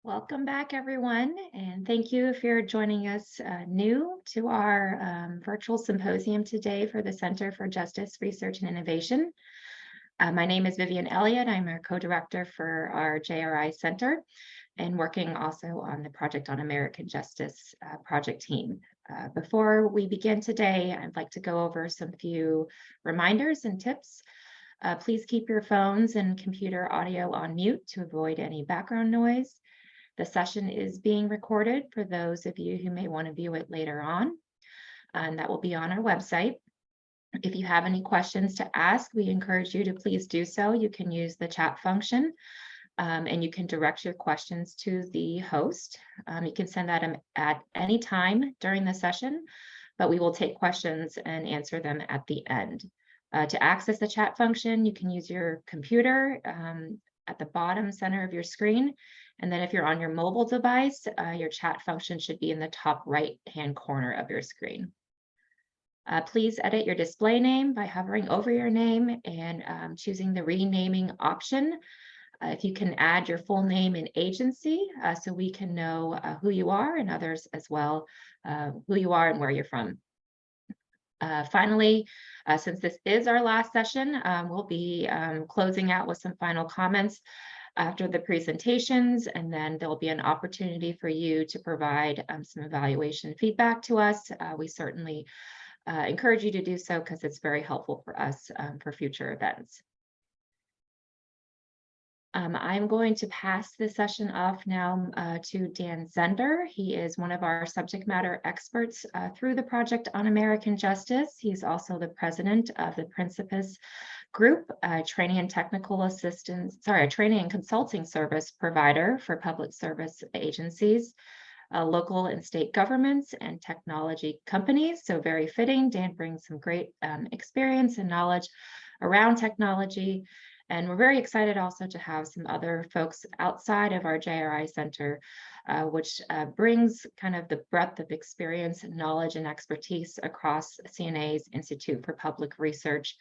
Welcome back, everyone, and thank you if you're joining us new to our virtual symposium today for the Center for Justice, Research, and Innovation. My name is Vivian Elliott. I'm a co-director for our JRI Center and working also on the Project on American Justice project team. Before we begin today, I'd like to go over some few reminders and tips. Please keep your phones and computer audio on mute to avoid any background noise. The session is being recorded for those of you who may want to view it later on, and that will be on our website. If you have any questions to ask, we encourage you to please do so. You can use the chat function, and you can direct your questions to the host. You can send that at any time during the session, but we will take questions and answer them at the end. To access the chat function, you can use your computer at the bottom center of your screen. And then if you're on your mobile device, your chat function should be in the top right-hand corner of your screen. Please edit your display name by hovering over your name and choosing the renaming option. If you can add your full name and agency so we can know who you are and others as well, who you are and where you're from. Finally, since this is our last session, we'll be closing out with some final comments after the presentations, and then there'll be an opportunity for you to provide some evaluation feedback to us. We certainly encourage you to do so because it's very helpful for us for future events. I'm going to pass this session off now to Dan Zender. He is one of our subject matter experts through the Project on American Justice. He's also the president of the Principis Group, training and consulting service provider for public service agencies, local and state governments, and technology companies. So very fitting. Dan brings some great experience and knowledge around technology. And we're very excited also to have some other folks outside of our JRI Center, which brings kind of the breadth of experience, knowledge, and expertise across CNA's Institute for Public Research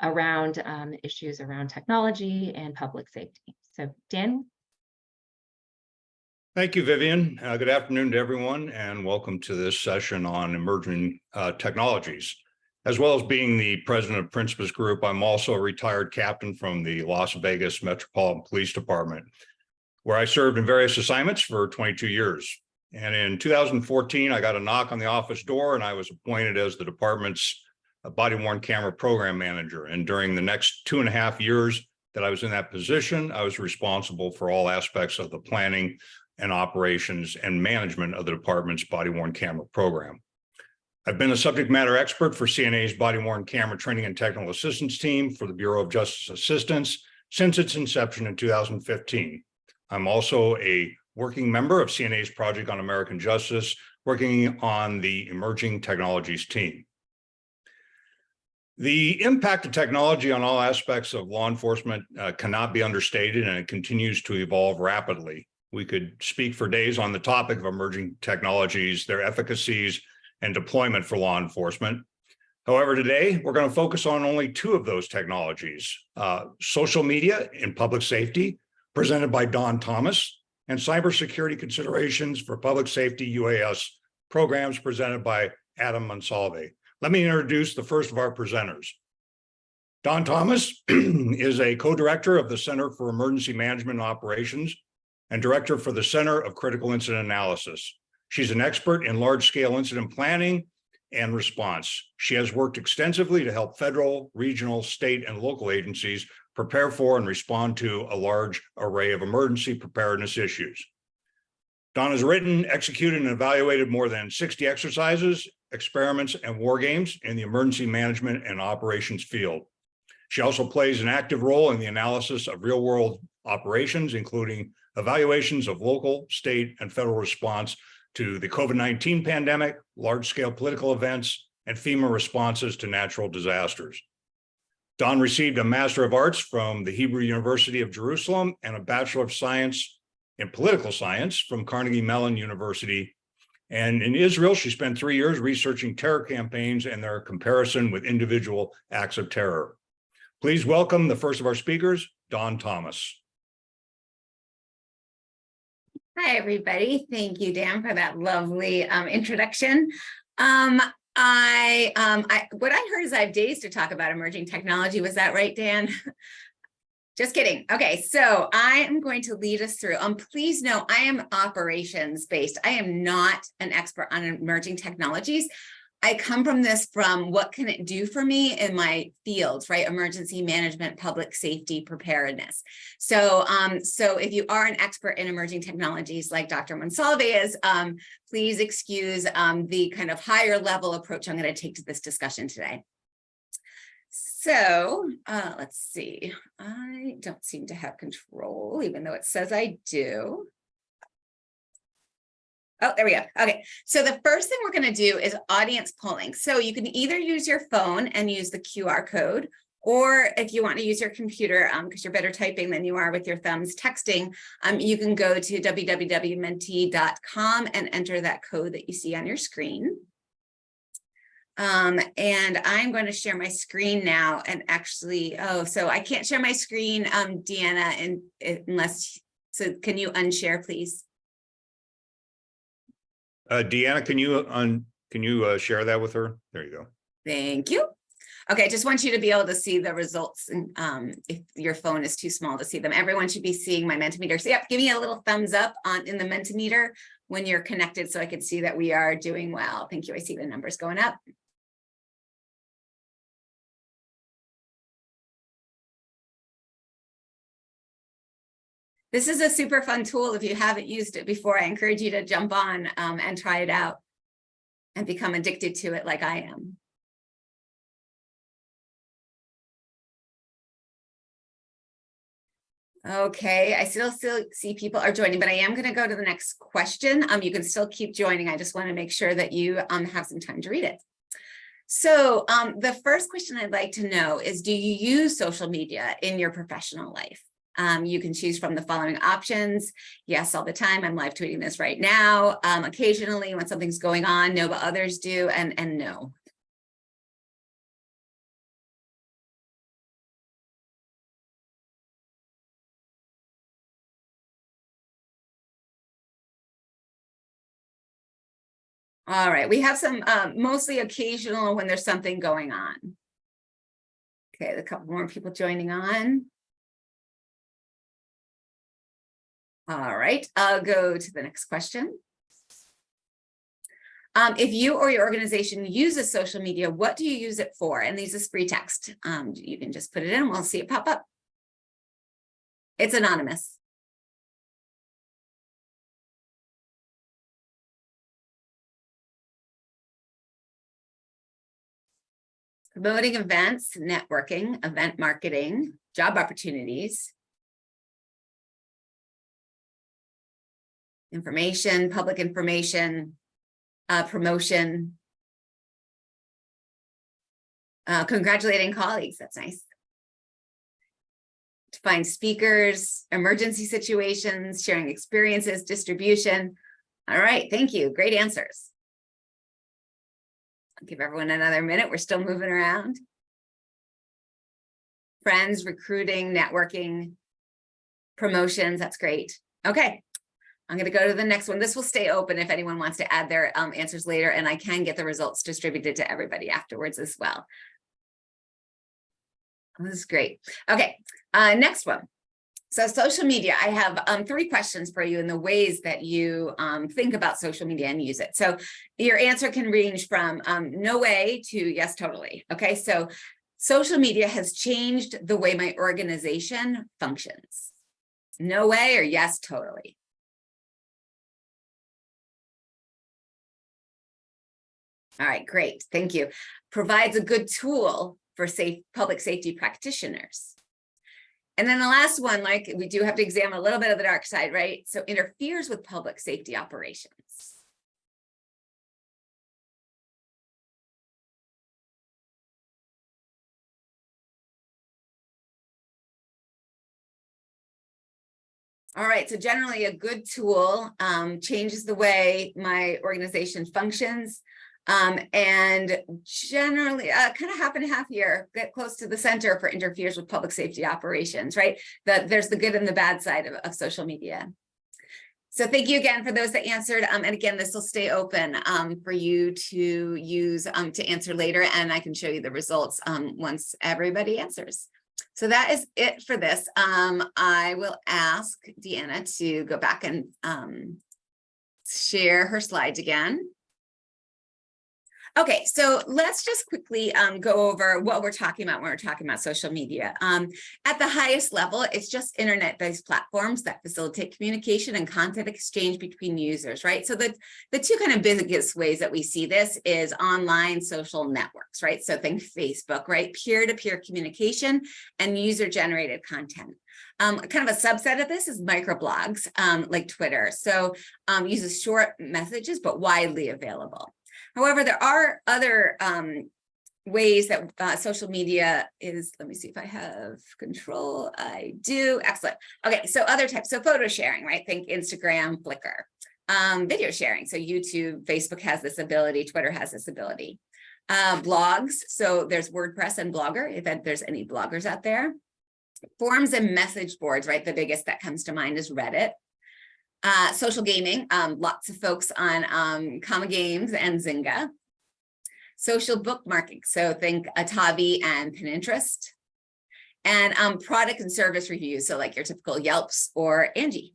around issues around technology and public safety. So, Dan. Thank you, Vivian. Good afternoon to everyone, and welcome to this session on emerging technologies. As well as being the president of Principis Group, I'm also a retired captain from the Las Vegas Metropolitan Police Department, where I served in various assignments for 22 years. And in 2014, I got a knock on the office door, and I was appointed as the department's body-worn camera program manager. And during the next 2.5 years that I was in that position, I was responsible for all aspects of the planning and operations and management of the department's body-worn camera program. I've been a subject matter expert for CNA's body-worn camera training and technical assistance team for the Bureau of Justice Assistance since its inception in 2015. I'm also a working member of CNA's Project on American Justice, working on the emerging technologies team. The impact of technology on all aspects of law enforcement cannot be understated, and it continues to evolve rapidly. We could speak for days on the topic of emerging technologies, their efficacies, and deployment for law enforcement. However, today, we're going to focus on only 2 of those technologies, social media in public safety, presented by Don Thomas, and cybersecurity considerations for public safety UAS programs, presented by Adam Monsalve. Let me introduce the first of our presenters. Don Thomas is a co-director of the Center for Emergency Management and Operations and director for the Center of Critical Incident Analysis. She's an expert in large-scale incident planning and response. She has worked extensively to help federal, regional, state, and local agencies prepare for and respond to a large array of emergency preparedness issues. Don has written, executed, and evaluated more than 60 exercises, experiments, and war games in the emergency management and operations field. She also plays an active role in the analysis of real-world operations, including evaluations of local, state, and federal response to the COVID-19 pandemic, large-scale political events, and FEMA responses to natural disasters. Don received a Master of Arts from the Hebrew University of Jerusalem and a Bachelor of Science in Political Science from Carnegie Mellon University. And in Israel, she spent 3 years researching terror campaigns and their comparison with individual acts of terror. Please welcome the first of our speakers, Don Thomas. Hi, everybody. Thank you, Dan, for that lovely introduction. What I heard is I have days to talk about emerging technology. Was that right, Dan? Just kidding. Okay, so I am going to lead us through. Please know I am operations based. I am not an expert on emerging technologies. I come from what can it do for me in my fields, right? Emergency management, public safety, preparedness. So if you are an expert in emerging technologies like Dr. Monsalve is, please excuse the kind of higher level approach I'm going to take to this discussion today. So let's see. I don't seem to have control, even though it says I do. Oh, there we go. Okay, so the first thing we're going to do is audience polling. So you can either use your phone and use the QR code, or if you want to use your computer, because you're better typing than you are with your thumbs texting, you can go to www.mentee.com and enter that code that you see on your screen. And I'm going to share my screen now and actually, so I can't share my screen, Deanna, unless, so can you unshare, please? Deanna, can you share that with her? There you go. Thank you. Okay, I just want you to be able to see the results, and if your phone is too small to see them. Everyone should be seeing my Mentimeter. So yep, give me a little thumbs up in the Mentimeter when you're connected so I can see that we are doing well. Thank you. I see the numbers going up. This is a super fun tool. If you haven't used it before, I encourage you to jump on and try it out and become addicted to it like I am. Okay, I still see people are joining, but I am going to go to the next question. You can still keep joining. I just want to make sure that you have some time to read it. So the first question I'd like to know is, do you use social media in your professional life? You can choose from the following options. Yes, all the time. I'm live tweeting this right now. Occasionally when something's going on, no, but others do, and no. All right, we have some mostly occasional when there's something going on. Okay, a couple more people joining on. All right, I'll go to the next question. If you or your organization uses social media, what do you use it for? And these is free text. You can just put it in and we'll see it pop up. It's anonymous. Promoting events, networking, event marketing, job opportunities, information, public information, promotion, congratulating colleagues, that's nice. To find speakers, emergency situations, sharing experiences, distribution. All right, thank you, great answers. I'll give everyone another minute, we're still moving around. Friends, recruiting, networking, promotions, that's great. Okay. I'm going to go to the next one. This will stay open if anyone wants to add their answers later, and I can get the results distributed to everybody afterwards as well. This is great. Okay, next one. So social media, I have 3 questions for you in the ways that you think about social media and use it. So your answer can range from no way to yes, totally. Okay, so social media has changed the way my organization functions. No way or yes, totally. All right, great, thank you. Provides a good tool for public safety practitioners. And then the last one, like we do have to examine a little bit of the dark side, right? So interferes with public safety operations. All right, so generally a good tool changes the way my organization functions. And generally kind of half and half here, get close to the center for interferes with public safety operations, right? There's the good and the bad side of social media. So thank you again for those that answered. And again, this will stay open for you to use to answer later, and I can show you the results once everybody answers. So that is it for this. I will ask Deanna to go back and share her slides again. Okay, so let's just quickly go over what we're talking about when we're talking about social media. At the highest level, it's just internet-based platforms that facilitate communication and content exchange between users, right? So the two kind of biggest ways that we see this is online social networks, right? So think Facebook, right? Peer-to-peer communication and user-generated content. Kind of a subset of this is microblogs, like Twitter. So uses short messages, but widely available. However, there are other ways that social media is, let me see if I have control. I do. Excellent. Okay, so other types. So photo sharing, right? Think Instagram, Flickr. Video sharing. So YouTube, Facebook has this ability. Twitter has this ability. Blogs. So there's WordPress and Blogger, if there's any bloggers out there. Forums and message boards, right? The biggest that comes to mind is Reddit. Social gaming, lots of folks on Comma Games and Zynga. Social bookmarking, so think Atavi and Pinterest. And product and service reviews, so like your typical Yelps or Angie.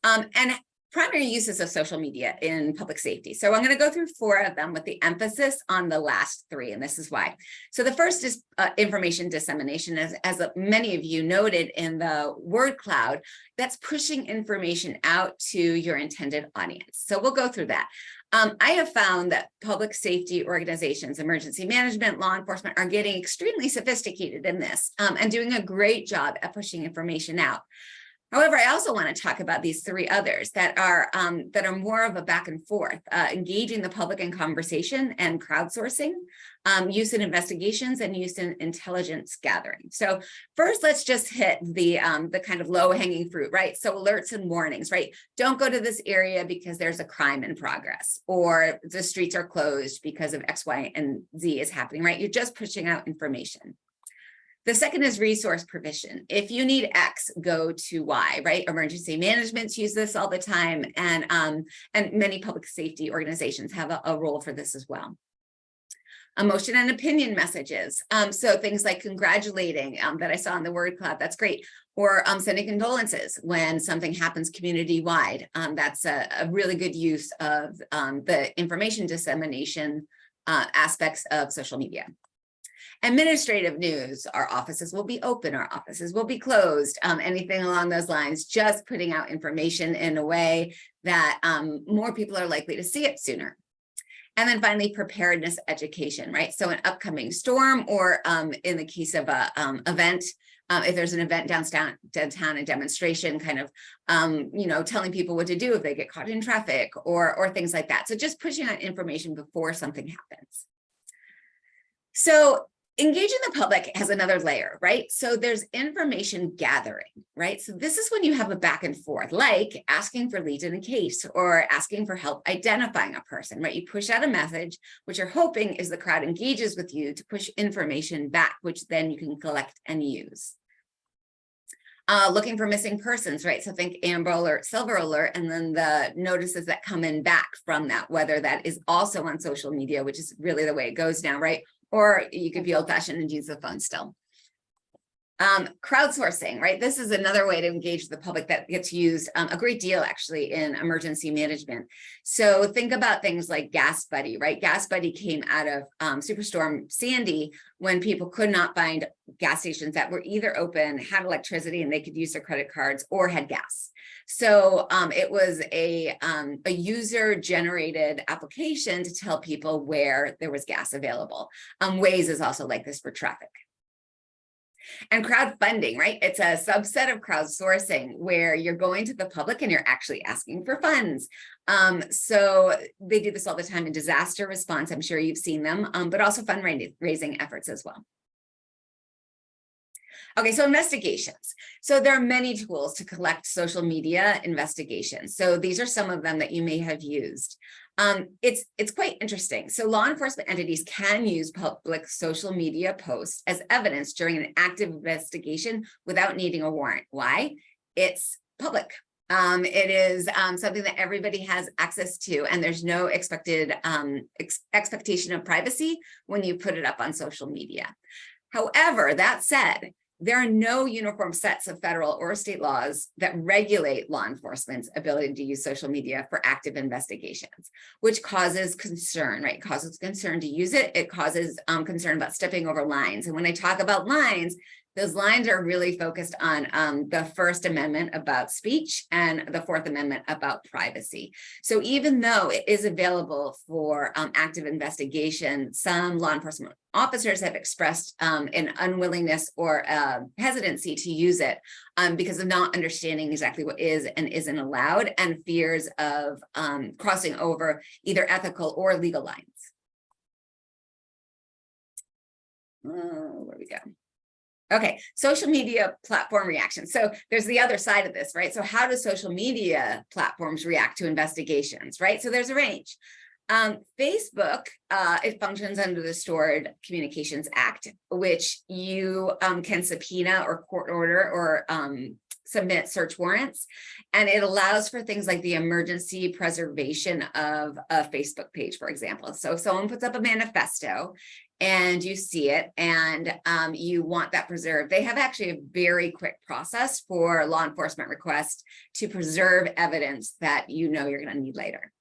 And primary uses of social media in public safety. So I'm going to go through 4 of them with the emphasis on the last 3, and this is why. So the first is information dissemination, as many of you noted in the word cloud, that's pushing information out to your intended audience. So we'll go through that. I have found that public safety organizations, emergency management, law enforcement are getting extremely sophisticated in this and doing a great job at pushing information out. However, I also want to talk about these 3 others that are more of a back and forth, engaging the public in conversation and crowdsourcing, use in investigations, and use in intelligence gathering. So first, let's just hit the kind of low-hanging fruit, right? So alerts and warnings, right? Don't go to this area because there's a crime in progress, or the streets are closed because of X, Y, and Z is happening, right? You're just pushing out information. The second is resource provision. If you need X, go to Y, right? Emergency managements use this all the time, and many public safety organizations have a role for this as well. Emotion and opinion messages. So things like congratulating that I saw in the word cloud, that's great. Or sending condolences when something happens community-wide. That's a really good use of the information dissemination aspects of social media. Administrative news, our offices will be open, our offices will be closed, anything along those lines, just putting out information in a way that more people are likely to see it sooner. And then finally, preparedness education, right? So an upcoming storm, or in the case of a event, if there's an event downtown, a demonstration, kind of, telling people what to do if they get caught in traffic, or things like that. So just pushing out information before something happens. So engaging the public has another layer, right? So there's information gathering, right? So this is when you have a back and forth, like asking for leads in a case, or asking for help identifying a person, right? You push out a message, which you're hoping is the crowd engages with you to push information back, which then you can collect and use. Looking for missing persons, right? So think Amber Alert, Silver Alert, and then the notices that come in back from that, whether that is also on social media, which is really the way it goes now, right? Or you could be old-fashioned and use the phone still. Crowdsourcing, right? This is another way to engage the public that gets used a great deal, actually, in emergency management. So think about things like Gas Buddy, right? Gas Buddy came out of Superstorm Sandy, when people could not find gas stations that were either open, had electricity, and they could use their credit cards, or had gas. So it was a user-generated application to tell people where there was gas available. Waze is also like this for traffic. And crowdfunding, right? It's a subset of crowdsourcing where you're going to the public and you're actually asking for funds. So they do this all the time in disaster response. I'm sure you've seen them, but also fundraising efforts as well. Okay, so investigations. So there are many tools to collect social media investigations. So these are some of them that you may have used. It's quite interesting. So law enforcement entities can use public social media posts as evidence during an active investigation without needing a warrant. Why? It's public, It is something that everybody has access to, and there's no expected expectation of privacy when you put it up on social media. However, that said, there are no uniform sets of federal or state laws that regulate law enforcement's ability to use social media for active investigations, which causes concern, right? It causes concern to use it. It causes concern about stepping over lines. And when I talk about lines, those lines are really focused on the First Amendment about speech and the Fourth Amendment about privacy. So even though it is available for active investigation, some law enforcement officers have expressed an unwillingness or hesitancy to use it because of not understanding exactly what is and isn't allowed, and fears of crossing over either ethical or legal lines. Where we go. Okay, social media platform reaction. So there's the other side of this, right? So how do social media platforms react to investigations, right? So there's a range. Facebook, it functions under the Stored Communications Act, which you can subpoena or court order or submit search warrants. And it allows for things like the emergency preservation of a Facebook page, for example. So if someone puts up a manifesto and you see it and you want that preserved, they have actually a very quick process for law enforcement requests to preserve evidence that you know you're going to need later.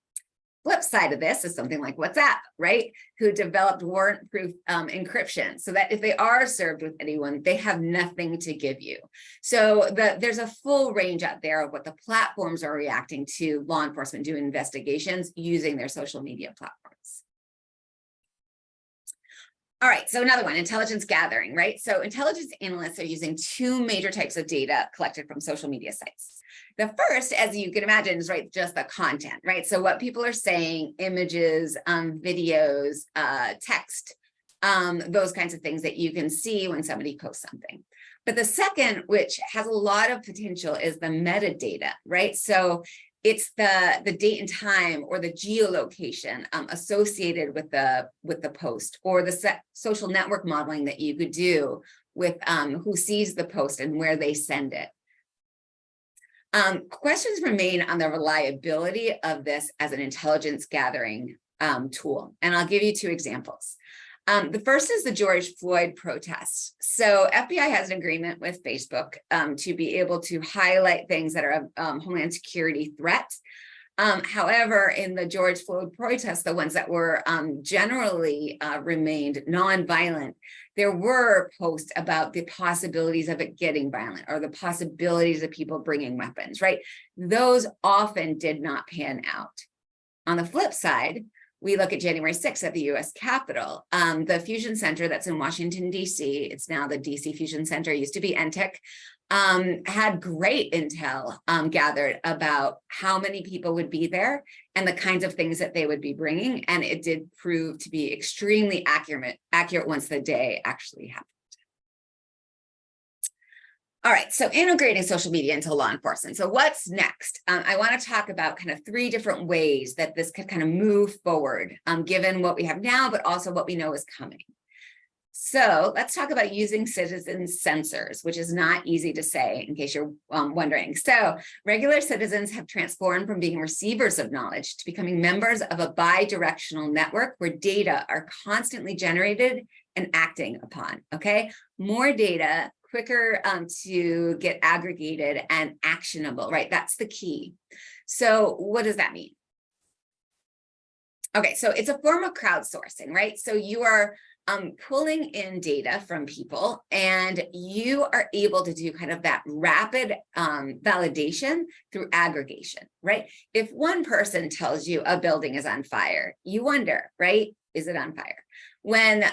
Flip side of this is something like WhatsApp, right? Who developed warrant-proof encryption so that if they are served with anyone, they have nothing to give you. So there's a full range out there of what the platforms are reacting to law enforcement doing investigations using their social media platforms. All right, so another one, intelligence gathering, right? So intelligence analysts are using two major types of data collected from social media sites. The first, as you can imagine, is right, just the content, right? So what people are saying, images, videos, text, those kinds of things that you can see when somebody posts something. But the second, which has a lot of potential, is the metadata, right? So it's the date and time or the geolocation associated with the post, or the social network modeling that you could do with who sees the post and where they send it. Questions remain on the reliability of this as an intelligence gathering tool. And I'll give you two examples. The first is the George Floyd protests. So FBI has an agreement with Facebook to be able to highlight things that are a homeland security threat. However, in the George Floyd protests, the ones that were generally remained nonviolent, there were posts about the possibilities of it getting violent or the possibilities of people bringing weapons, right? Those often did not pan out. On the flip side, we look at January 6th at the US Capitol. The Fusion Center that's in Washington, D.C., it's now the DC Fusion Center, used to be NTIC, had great intel gathered about how many people would be there and the kinds of things that they would be bringing. And it did prove to be extremely accurate once the day actually happened. All right, so integrating social media into law enforcement. So what's next? I want to talk about kind of three different ways that this could kind of move forward, given what we have now, but also what we know is coming. So let's talk about using citizen sensors, which is not easy to say in case you're wondering. So regular citizens have transformed from being receivers of knowledge to becoming members of a bi-directional network where data are constantly generated and acting upon, okay? More data, quicker to get aggregated and actionable, right? That's the key. So what does that mean? Okay, so it's a form of crowdsourcing, right? So you are pulling in data from people and you are able to do kind of that rapid validation through aggregation, right? If one person tells you a building is on fire, you wonder, right? Is it on fire? When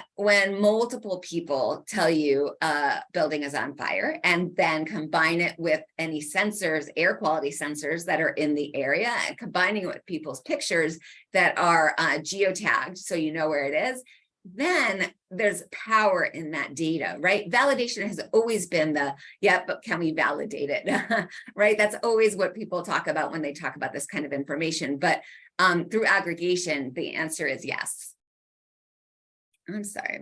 multiple people tell you a building is on fire and then combine it with any sensors, air quality sensors that are in the area, and combining it with people's pictures that are geotagged so you know where it is, then there's power in that data, right? Validation has always been yeah, but can we validate it, right? That's always what people talk about when they talk about this kind of information. But through aggregation, the answer is yes. I'm sorry,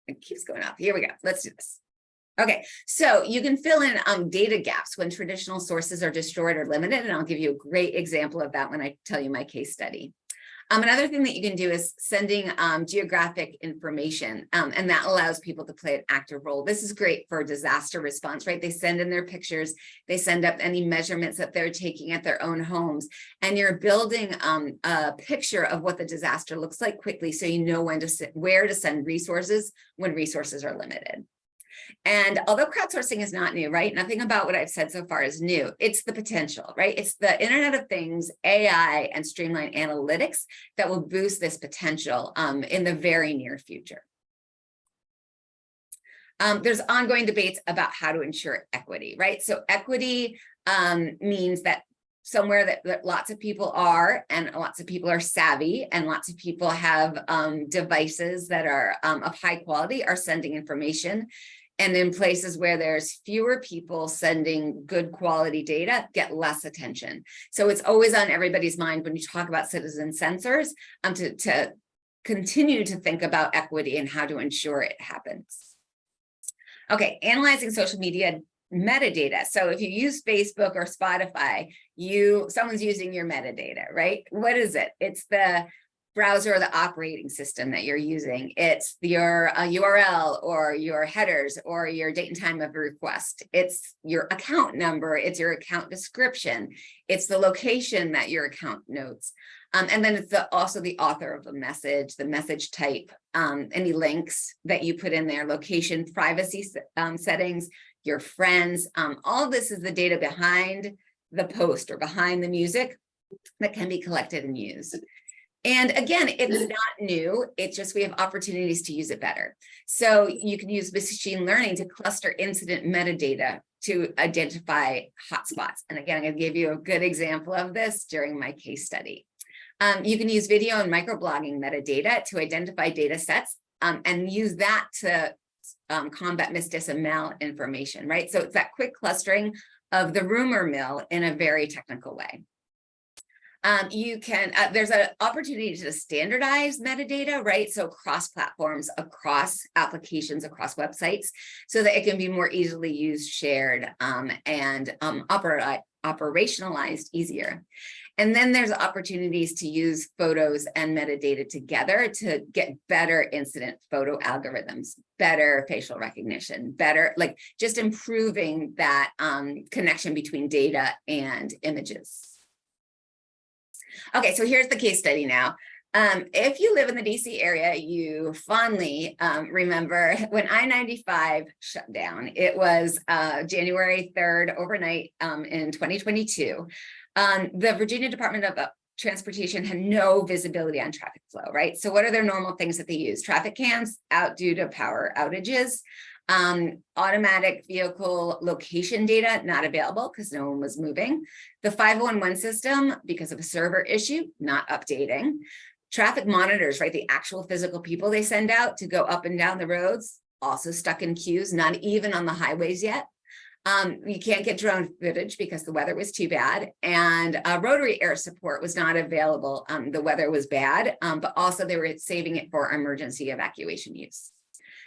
it keeps going off. Here we go. Let's do this. Okay, so you can fill in data gaps when traditional sources are destroyed or limited, and I'll give you a great example of that when I tell you my case study. Another thing that you can do is sending geographic information, and that allows people to play an active role. This is great for disaster response, right? They send in their pictures, they send up any measurements that they're taking at their own homes, and you're building a picture of what the disaster looks like quickly, so you know where to send resources when resources are limited. And although crowdsourcing is not new, right? Nothing about what I've said so far is new. It's the potential, right? It's the Internet of Things, AI, and streamlined analytics that will boost this potential in the very near future. There's ongoing debates about how to ensure equity, right? So equity means that somewhere that lots of people are, and lots of people are savvy, and lots of people have devices that are of high quality, are sending information. And in places where there's fewer people sending good quality data, get less attention. So it's always on everybody's mind when you talk about citizen censors to continue to think about equity and how to ensure it happens. Okay, analyzing social media metadata. So if you use Facebook or Spotify, someone's using your metadata, right? What is it? It's the browser or the operating system that you're using. It's your URL or your headers or your date and time of request. It's your account number. It's your account description. It's the location that your account notes. And then it's also the author of the message type, any links that you put in there, location, privacy settings, your friends. All of this is the data behind the post or behind the music that can be collected and used. And again, it's not new, it's just we have opportunities to use it better. So you can use machine learning to cluster incident metadata to identify hotspots. And again, I'm going to give you a good example of this during my case study. You can use video and microblogging metadata to identify data sets and use that to combat misdis and malinformation, right? So it's that quick clustering of the rumor mill in a very technical way. There's an opportunity to standardize metadata, right? So across platforms, across applications, across websites, so that it can be more easily used, shared, and operationalized easier. And then there's opportunities to use photos and metadata together to get better incident photo algorithms, better facial recognition, better, like just improving that connection between data and images. Okay, so here's the case study now. If you live in the DC area, you fondly remember when I-95 shut down. It was January 3rd overnight in 2022. The Virginia Department of Transportation had no visibility on traffic flow, right? So what are their normal things that they use? Traffic cams out due to power outages. Automatic vehicle location data not available because no one was moving. The 511 system, because of a server issue, not updating. Traffic monitors, right? The actual physical people they send out to go up and down the roads, also stuck in queues, not even on the highways yet. You can't get drone footage because the weather was too bad, and rotary air support was not available. The weather was bad, but also they were saving it for emergency evacuation use.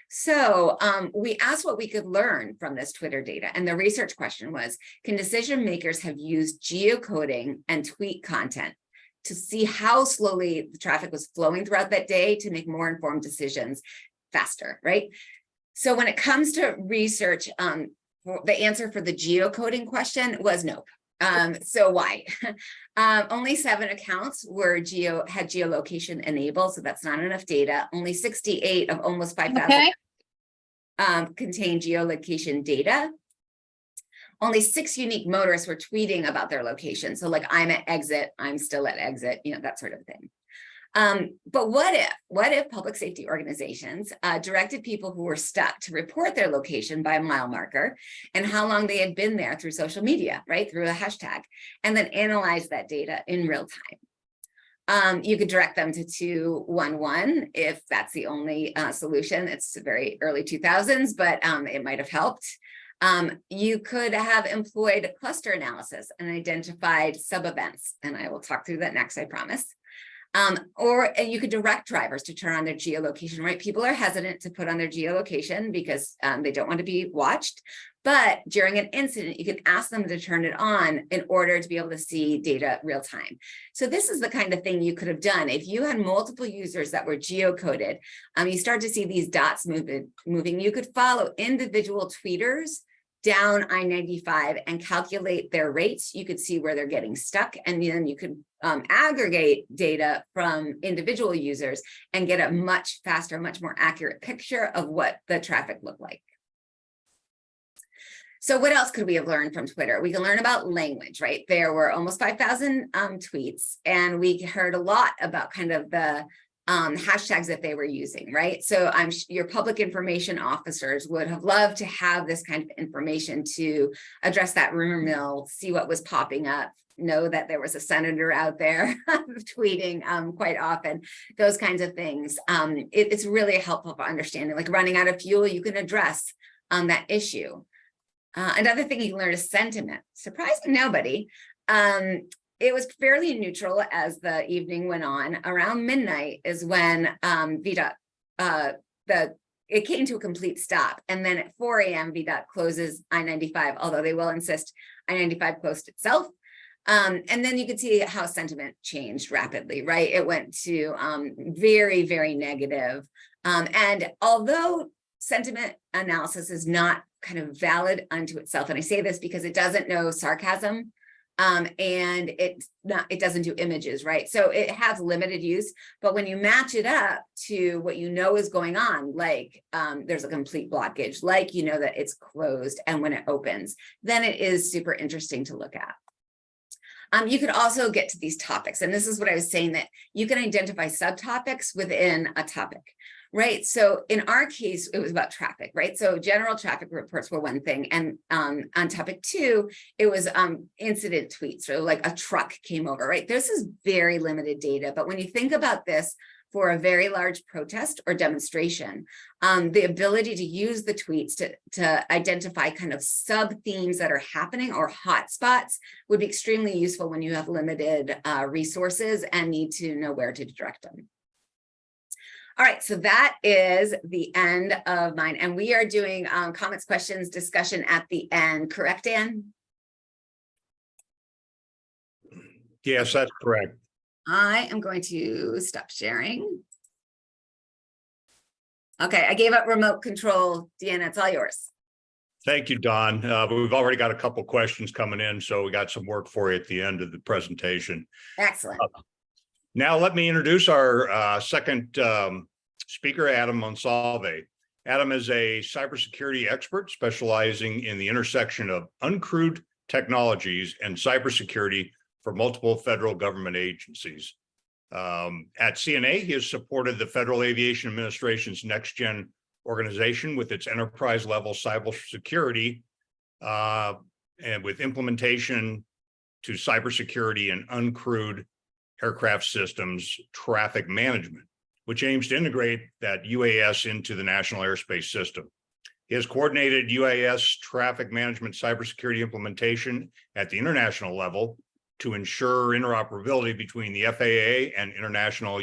So we asked what we could learn from this Twitter data. And the research question was, can decision makers have used geocoding and tweet content to see how slowly the traffic was flowing throughout that day to make more informed decisions faster, right? So when it comes to research, the answer for the geocoding question was no. So why? Only 7 accounts had geolocation enabled, so that's not enough data. Only 68 of almost 5,000 contained geolocation data. Only 6 unique motorists were tweeting about their location. So like, I'm at exit, I'm still at exit, you know, that sort of thing. But what if public safety organizations directed people who were stuck to report their location by a mile marker and how long they had been there through social media, right, through a hashtag, and then analyze that data in real time? You could direct them to 211 if that's the only solution. It's the very early 2000s, but it might have helped. You could have employed cluster analysis and identified sub-events, and I will talk through that next, I promise. And you could direct drivers to turn on their geolocation, right? People are hesitant to put on their geolocation because they don't want to be watched. But during an incident, you can ask them to turn it on in order to be able to see data real time. So this is the kind of thing you could have done. If you had multiple users that were geocoded, you start to see these dots moving. You could follow individual tweeters down I-95 and calculate their rates. You could see where they're getting stuck, and then you could aggregate data from individual users and get a much faster, much more accurate picture of what the traffic looked like. So what else could we have learned from Twitter? We can learn about language, right? There were almost 5,000 tweets, and we heard a lot about kind of the hashtags that they were using, right? So your public information officers would have loved to have this kind of information to address that rumor mill, see what was popping up, know that there was a senator out there tweeting quite often, those kinds of things. It's really helpful for understanding, like running out of fuel, you can address that issue. Another thing you can learn is sentiment. Surprising nobody. It was fairly neutral as the evening went on. Around midnight is when VDOT, it came to a complete stop. And then at 4 a.m. VDOT closes I-95, although they will insist I-95 closed itself. And then you could see how sentiment changed rapidly, right? It went to very, very negative. And although sentiment analysis is not kind of valid unto itself, and I say this because it doesn't know sarcasm, and it doesn't do images, right? So it has limited use, but when you match it up to what you know is going on, like there's a complete blockage, like you know that it's closed, and when it opens, then it is super interesting to look at. You could also get to these topics, and this is what I was saying, that you can identify subtopics within a topic. Right. So in our case, it was about traffic, right? So general traffic reports were one thing. And on topic 2, it was incident tweets. So like a truck came over, right? This is very limited data. But when you think about this for a very large protest or demonstration, the ability to use the tweets to identify kind of sub themes that are happening or hotspots would be extremely useful when you have limited resources and need to know where to direct them. All right, so that is the end of mine. And we are doing comments, questions, discussion at the end. Correct, Dan? Yes, that's correct. I am going to stop sharing. Okay, I gave up remote control. Deanna, it's all yours. Thank you, Don. We've already got a couple questions coming in, so we got some work for you at the end of the presentation. Excellent. Now, let me introduce our second speaker, Adam Monsalve. Adam is a cybersecurity expert specializing in the intersection of uncrewed technologies and cybersecurity for multiple federal government agencies. At CNA, he has supported the Federal Aviation Administration's next-gen organization with its enterprise-level cybersecurity and with implementation to cybersecurity and uncrewed aircraft systems traffic management, which aims to integrate that UAS into the national airspace system. He has coordinated UAS traffic management cybersecurity implementation at the international level to ensure interoperability between the FAA and international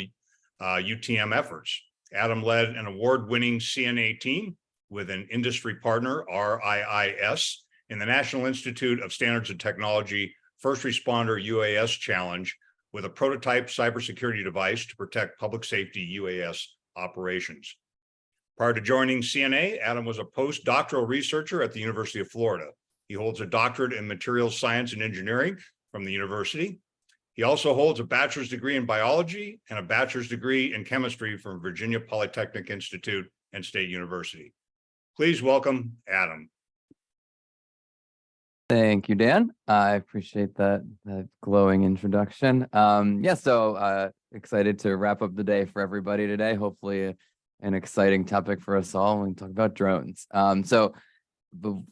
UTM efforts. Adam led an award-winning CNA team with an industry partner, RIIS, in the National Institute of Standards and Technology First Responder UAS Challenge, with a prototype cybersecurity device to protect public safety UAS operations. Prior to joining CNA, Adam was a postdoctoral researcher at the University of Florida. He holds a doctorate in materials science and engineering from the university. He also holds a bachelor's degree in biology and a bachelor's degree in chemistry from Virginia Polytechnic Institute and State University. Please welcome Adam. Thank you, Dan. I appreciate that glowing introduction. So excited to wrap up the day for everybody today. Hopefully an exciting topic for us all when we talk about drones. So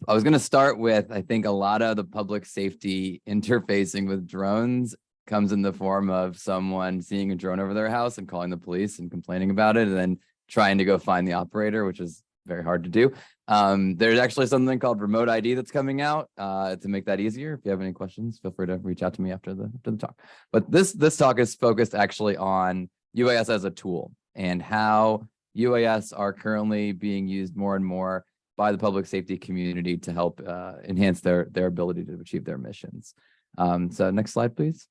I was going to start with, I think a lot of the public safety interfacing with drones comes in the form of someone seeing a drone over their house and calling the police and complaining about it, and then trying to go find the operator, which is very hard to do. There's actually something called remote ID that's coming out to make that easier. If you have any questions, feel free to reach out to me after the talk. But this talk is focused actually on UAS as a tool and how UAS are currently being used more and more by the public safety community to help enhance their ability to achieve their missions. So next slide, please.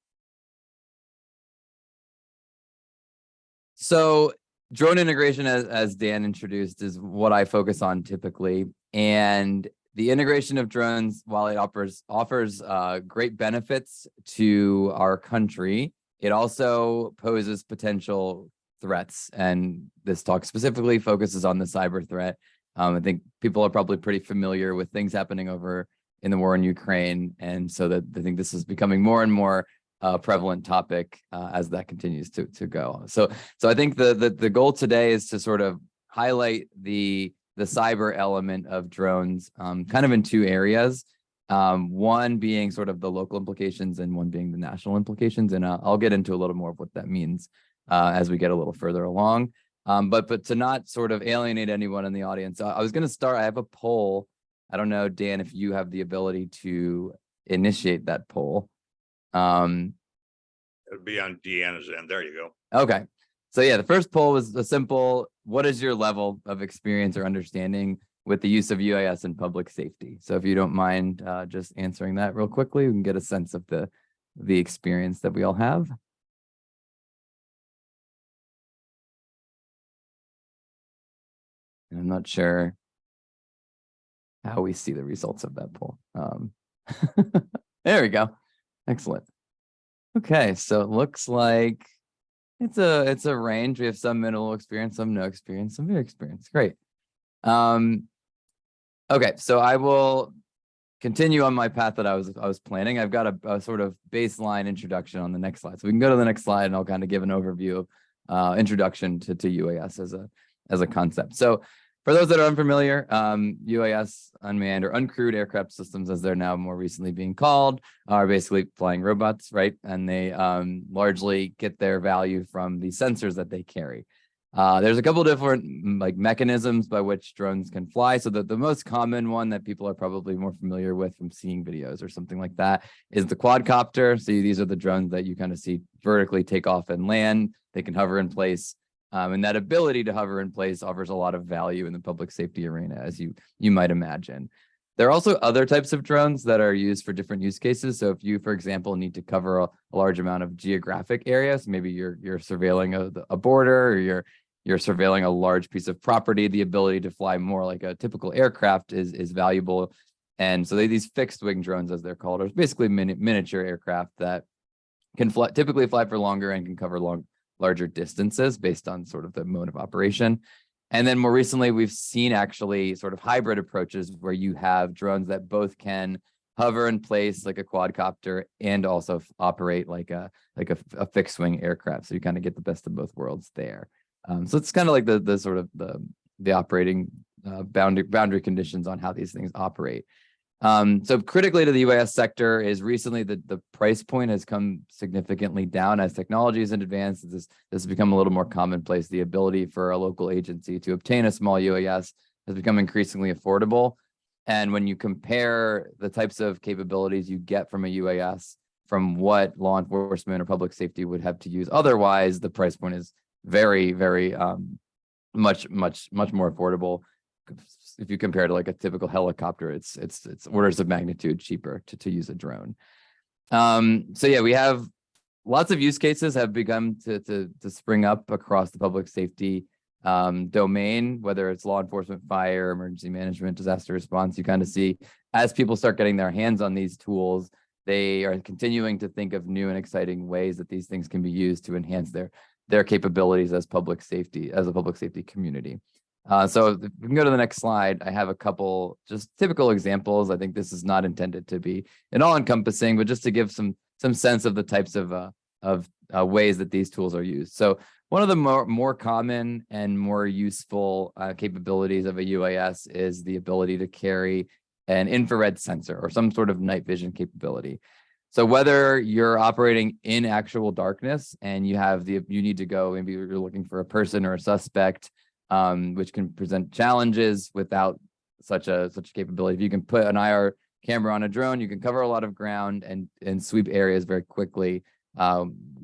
So drone integration, as Dan introduced, is what I focus on typically. And the integration of drones, while it offers great benefits to our country, it also poses potential threats. And this talk specifically focuses on the cyber threat. I think people are probably pretty familiar with things happening over in the war in Ukraine. And so that I think this is becoming more and more prevalent topic as that continues to go. So I think the goal today is to sort of highlight the cyber element of drones kind of in two areas. One being sort of the local implications and one being the national implications. And I'll get into a little more of what that means as we get a little further along. But to not sort of alienate anyone in the audience, I was going to start. I have a poll. I don't know, Dan, if you have the ability to initiate that poll. It'll be on Deanna's end. There you go. Okay. So yeah, the first poll was a simple, what is your level of experience or understanding with the use of UAS in public safety? So if you don't mind just answering that real quickly, we can get a sense of the experience that we all have. And I'm not sure how we see the results of that poll. There we go. Excellent. Okay, so it looks like it's a range. We have some minimal experience, some no experience, some very experienced. Great. Okay, so I will continue on my path that I was planning. I've got a sort of baseline introduction on the next slide. So we can go to the next slide and I'll kind of give an overview of introduction to UAS as a concept. So for those that are unfamiliar, UAS, unmanned or uncrewed aircraft systems, as they're now more recently being called, are basically flying robots, right? And they largely get their value from the sensors that they carry. There's a couple different mechanisms by which drones can fly. So the most common one that people are probably more familiar with from seeing videos or something like that is the quadcopter. So these are the drones that you kind of see vertically take off and land. They can hover in place. And that ability to hover in place offers a lot of value in the public safety arena, as you might imagine. There are also other types of drones that are used for different use cases. So if you, for example, need to cover a large amount of geographic areas, maybe you're surveilling a border, or you're surveilling a large piece of property, the ability to fly more like a typical aircraft is valuable. And so these fixed wing drones, as they're called, are basically miniature aircraft that can typically fly for longer and can cover larger distances based on sort of the mode of operation. And then more recently, we've seen actually sort of hybrid approaches where you have drones that both can hover in place like a quadcopter and also operate like a fixed wing aircraft. So you kind of get the best of both worlds there. So it's kind of like the sort of the operating boundary conditions on how these things operate. So critically to the UAS sector is recently the price point has come significantly down as technology has advanced. This has become a little more commonplace. The ability for a local agency to obtain a small UAS has become increasingly affordable. And when you compare the types of capabilities you get from a UAS from what law enforcement or public safety would have to use otherwise, the price point is very, very much more affordable. If you compare to like a typical helicopter, it's orders of magnitude cheaper to use a drone. So yeah, we have lots of use cases have begun to spring up across the public safety domain, whether it's law enforcement, fire, emergency management, disaster response. You kind of see as people start getting their hands on these tools, they are continuing to think of new and exciting ways that these things can be used to enhance their capabilities as a public safety community. So if we can go to the next slide, I have a couple just typical examples. I think this is not intended to be an all-encompassing, but just to give some sense of the types of ways that these tools are used. So one of the more common and more useful capabilities of a UAS is the ability to carry an infrared sensor or some sort of night vision capability. So whether you're operating in actual darkness and you need to go, maybe you're looking for a person or a suspect, which can present challenges without such a capability. If you can put an IR camera on a drone, you can cover a lot of ground and sweep areas very quickly,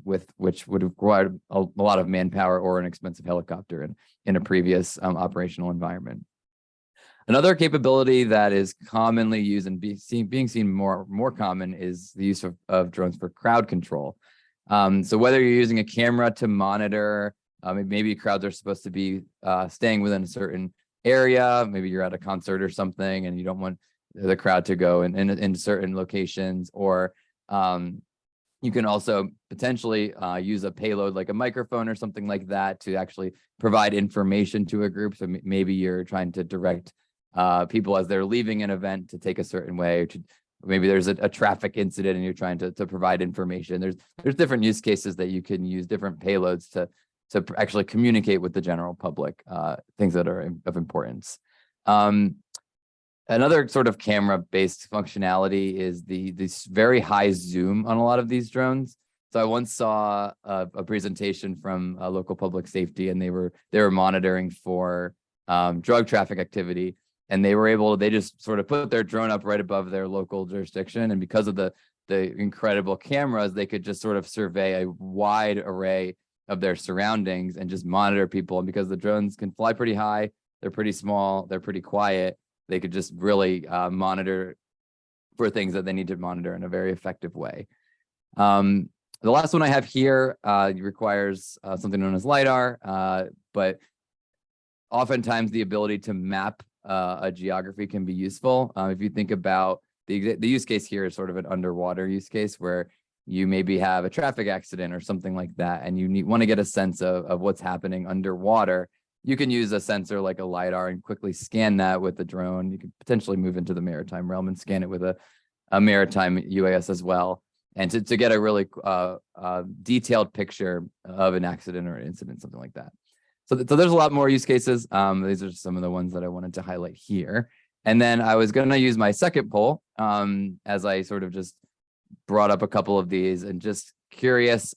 with which would require a lot of manpower or an expensive helicopter in a previous operational environment. Another capability that is commonly used and being seen more common is the use of drones for crowd control. So whether you're using a camera to monitor, maybe crowds are supposed to be staying within a certain area, maybe you're at a concert or something and you don't want the crowd to go in certain locations, or you can also potentially use a payload like a microphone or something like that to actually provide information to a group. So maybe you're trying to direct people as they're leaving an event to take a certain way, or maybe there's a traffic incident and you're trying to provide information. There's different use cases that you can use different payloads to actually communicate with the general public, things that are of importance. Another sort of camera-based functionality is this very high zoom on a lot of these drones. So I once saw a presentation from a local public safety, and they were monitoring for drug traffic activity, and they just sort of put their drone up right above their local jurisdiction, and because of the incredible cameras, they could just sort of survey a wide array of their surroundings and just monitor people. And because the drones can fly pretty high, they're pretty small, they're pretty quiet, they could just really monitor for things that they need to monitor in a very effective way. The last one I have here requires something known as LiDAR, but oftentimes the ability to map a geography can be useful. If you think about the use case here is sort of an underwater use case where you maybe have a traffic accident or something like that, and you want to get a sense of what's happening underwater. You can use a sensor like a LiDAR and quickly scan that with the drone. You could potentially move into the maritime realm and scan it with a maritime UAS as well, and to get a really detailed picture of an accident or an incident, something like that. So there's a lot more use cases. These are some of the ones that I wanted to highlight here. And then I was going to use my second poll as I sort of just brought up a couple of these, and just curious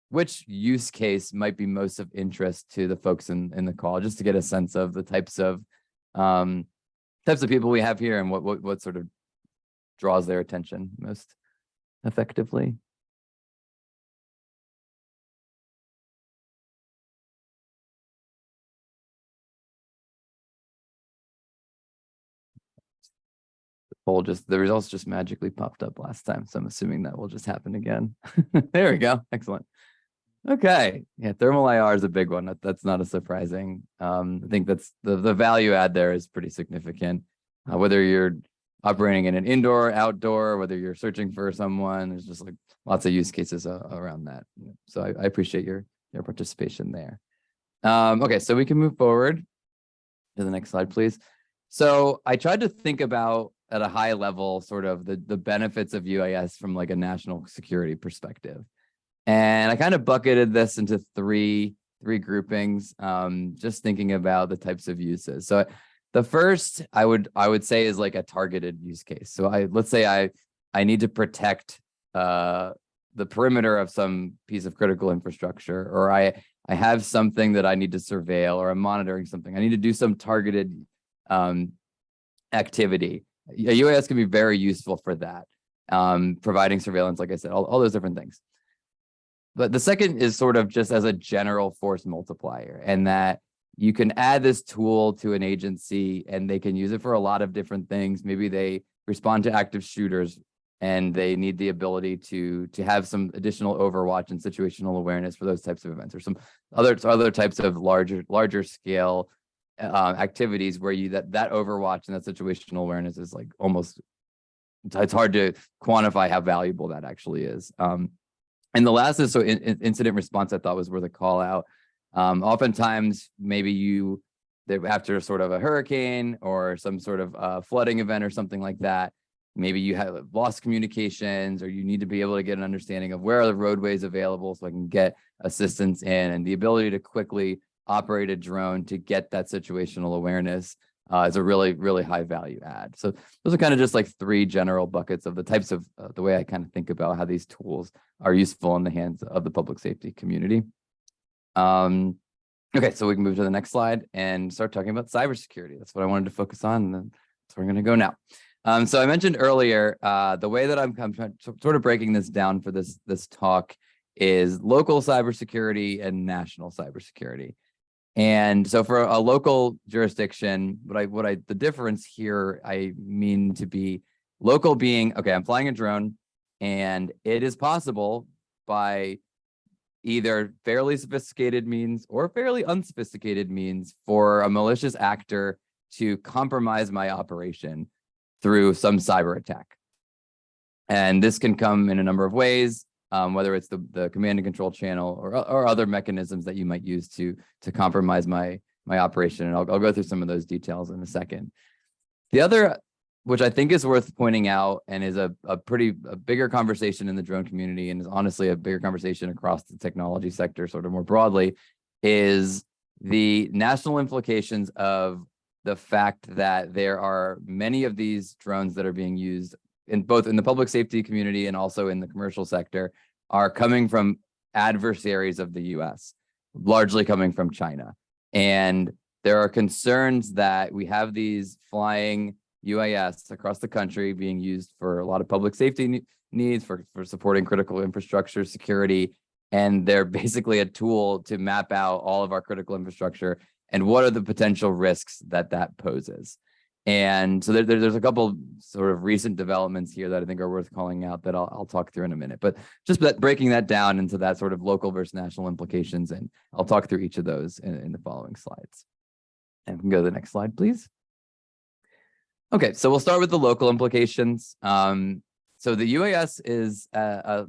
which use case might be most of interest to the folks in the call, just to get a sense of the types of people we have here and what sort of draws their attention most effectively. The results just magically popped up last time, so I'm assuming that will just happen again. There we go. Excellent. Okay. Yeah, thermal IR is a big one. That's not a surprising. I think that's the value add there is pretty significant. Whether you're operating in an indoor, outdoor, whether you're searching for someone, there's just like lots of use cases around that. So I appreciate your participation there. Okay, so we can move forward to the next slide, please. So I tried to think about at a high level, sort of the benefits of UAS from like a national security perspective. And I kind of bucketed this into three groupings, just thinking about the types of uses. So the first I would say is like a targeted use case. So let's say I need to protect the perimeter of some piece of critical infrastructure, or I have something that I need to surveil, or I'm monitoring something. I need to do some targeted activity. A UAS can be very useful for that, providing surveillance, like I said, all those different things. But the second is sort of just as a general force multiplier, and that you can add this tool to an agency and they can use it for a lot of different things. Maybe they respond to active shooters and they need the ability to have some additional overwatch and situational awareness for those types of events, or some other types of larger scale activities where that overwatch and that situational awareness is like almost, it's hard to quantify how valuable that actually is. And the last is incident response, I thought was worth a call out. Oftentimes maybe after sort of a hurricane or some sort of flooding event or something like that, maybe you have lost communications, or you need to be able to get an understanding of where are the roadways available so I can get assistance in, and the ability to quickly operate a drone to get that situational awareness is a really, really high value add. So those are kind of just like three general buckets of the types of the way I kind of think about how these tools are useful in the hands of the public safety community. And Okay, so we can move to the next slide and start talking about cybersecurity. That's what I wanted to focus on. And that's where we're going to go now. So I mentioned earlier, the way that I'm sort of breaking this down for this talk is local cybersecurity and national cybersecurity. And so for a local jurisdiction, the difference here, I mean to be local being, okay, I'm flying a drone and it is possible by either fairly sophisticated means or fairly unsophisticated means for a malicious actor to compromise my operation through some cyber attack. And this can come in a number of ways, whether it's the command and control channel or other mechanisms that you might use to compromise my operation. And I'll go through some of those details in a second. The other, which I think is worth pointing out and is a bigger conversation in the drone community and is honestly a bigger conversation across the technology sector sort of more broadly, is the national implications of the fact that there are many of these drones that are being used in both in the public safety community and also in the commercial sector are coming from adversaries of the US, largely coming from China. And there are concerns that we have these flying UAS across the country being used for a lot of public safety needs, for supporting critical infrastructure security. And they're basically a tool to map out all of our critical infrastructure and what are the potential risks that poses. And so there's a couple sort of recent developments here that I think are worth calling out that I'll talk through in a minute. But just breaking that down into that sort of local versus national implications, and I'll talk through each of those in the following slides. And we can go to the next slide, please. Okay, so we'll start with the local implications. So the UAS is, I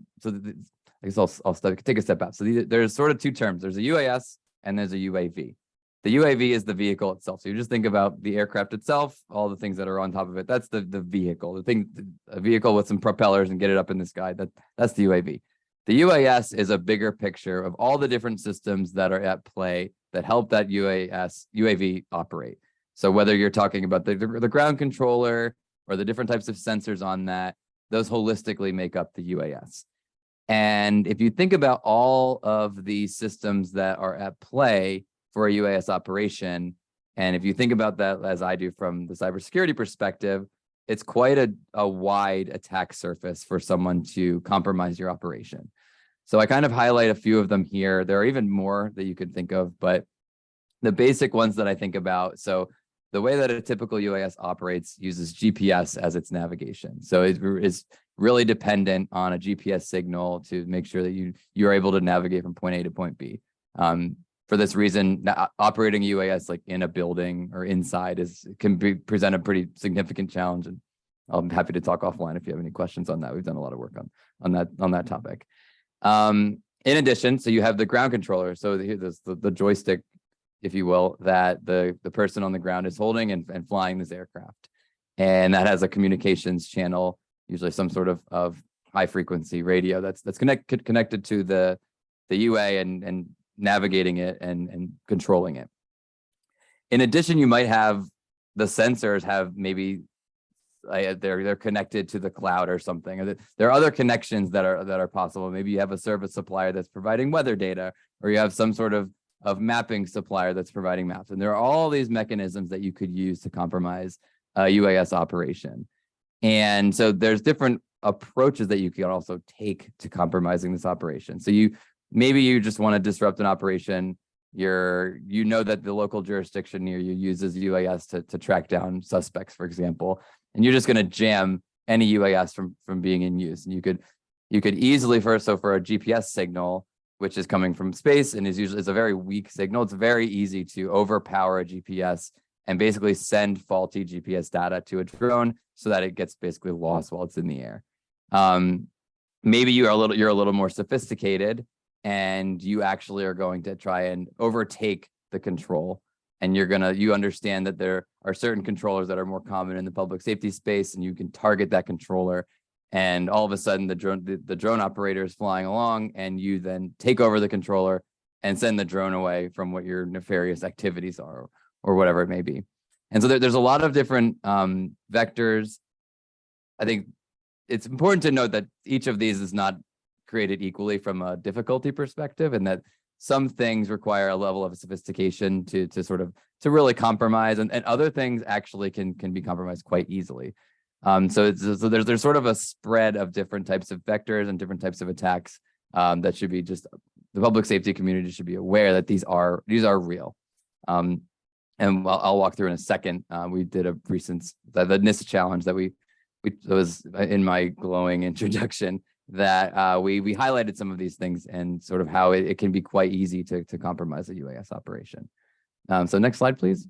guess I'll take a step back. So there's sort of two terms. There's a UAS and there's a UAV. The UAV is the vehicle itself. So you just think about the aircraft itself, all the things that are on top of it. That's the vehicle, a vehicle with some propellers and get it up in the sky. That's the UAV. The UAS is a bigger picture of all the different systems that are at play that help that UAV operate. So whether you're talking about the ground controller or the different types of sensors on that, those holistically make up the UAS. And if you think about all of the systems that are at play for a UAS operation, and if you think about that as I do from the cybersecurity perspective, it's quite a wide attack surface for someone to compromise your operation. So I kind of highlight a few of them here. There are even more that you could think of, but the basic ones that I think about. So the way that a typical UAS operates uses GPS as its navigation. So it is really dependent on a GPS signal to make sure that you're able to navigate from point A to point B. For this reason, operating a UAS like in a building or inside can present a pretty significant challenge. And I'm happy to talk offline if you have any questions on that. We've done a lot of work on that topic. In addition, so you have the ground controller. So there's the joystick, if you will, that the person on the ground is holding and flying this aircraft. And that has a communications channel, usually some sort of high frequency radio that's connected to the UA and navigating it and controlling it. In addition, you might have the sensors have maybe they're connected to the cloud or something. There are other connections that are possible. Maybe you have a service supplier that's providing weather data, or you have some sort of mapping supplier that's providing maps. And there are all these mechanisms that you could use to compromise a UAS operation. And so there's different approaches that you can also take to compromising this operation. So maybe you just want to disrupt an operation. You know that the local jurisdiction near you uses UAS to track down suspects, for example, and you're just going to jam any UAS from being in use. And you could easily for a GPS signal, which is coming from space and is a very weak signal. It's very easy to overpower a GPS and basically send faulty GPS data to a drone so that it gets basically lost while it's in the air. Maybe you're a little more sophisticated, and you actually are going to try and overtake the control. And you understand that there are certain controllers that are more common in the public safety space, and you can target that controller. And all of a sudden the drone operator is flying along, and you then take over the controller and send the drone away from what your nefarious activities are or whatever it may be. And so there's a lot of different vectors. I think it's important to note that each of these is not created equally from a difficulty perspective, and that some things require a level of sophistication to really compromise, and other things actually can be compromised quite easily. So there's sort of a spread of different types of vectors and different types of attacks that should be just, the public safety community should be aware that these are real. And I'll walk through in a second. We did a recent, the NIST challenge that it was in my glowing introduction, that we highlighted some of these things and sort of how it can be quite easy to compromise a UAS operation. So next slide, please.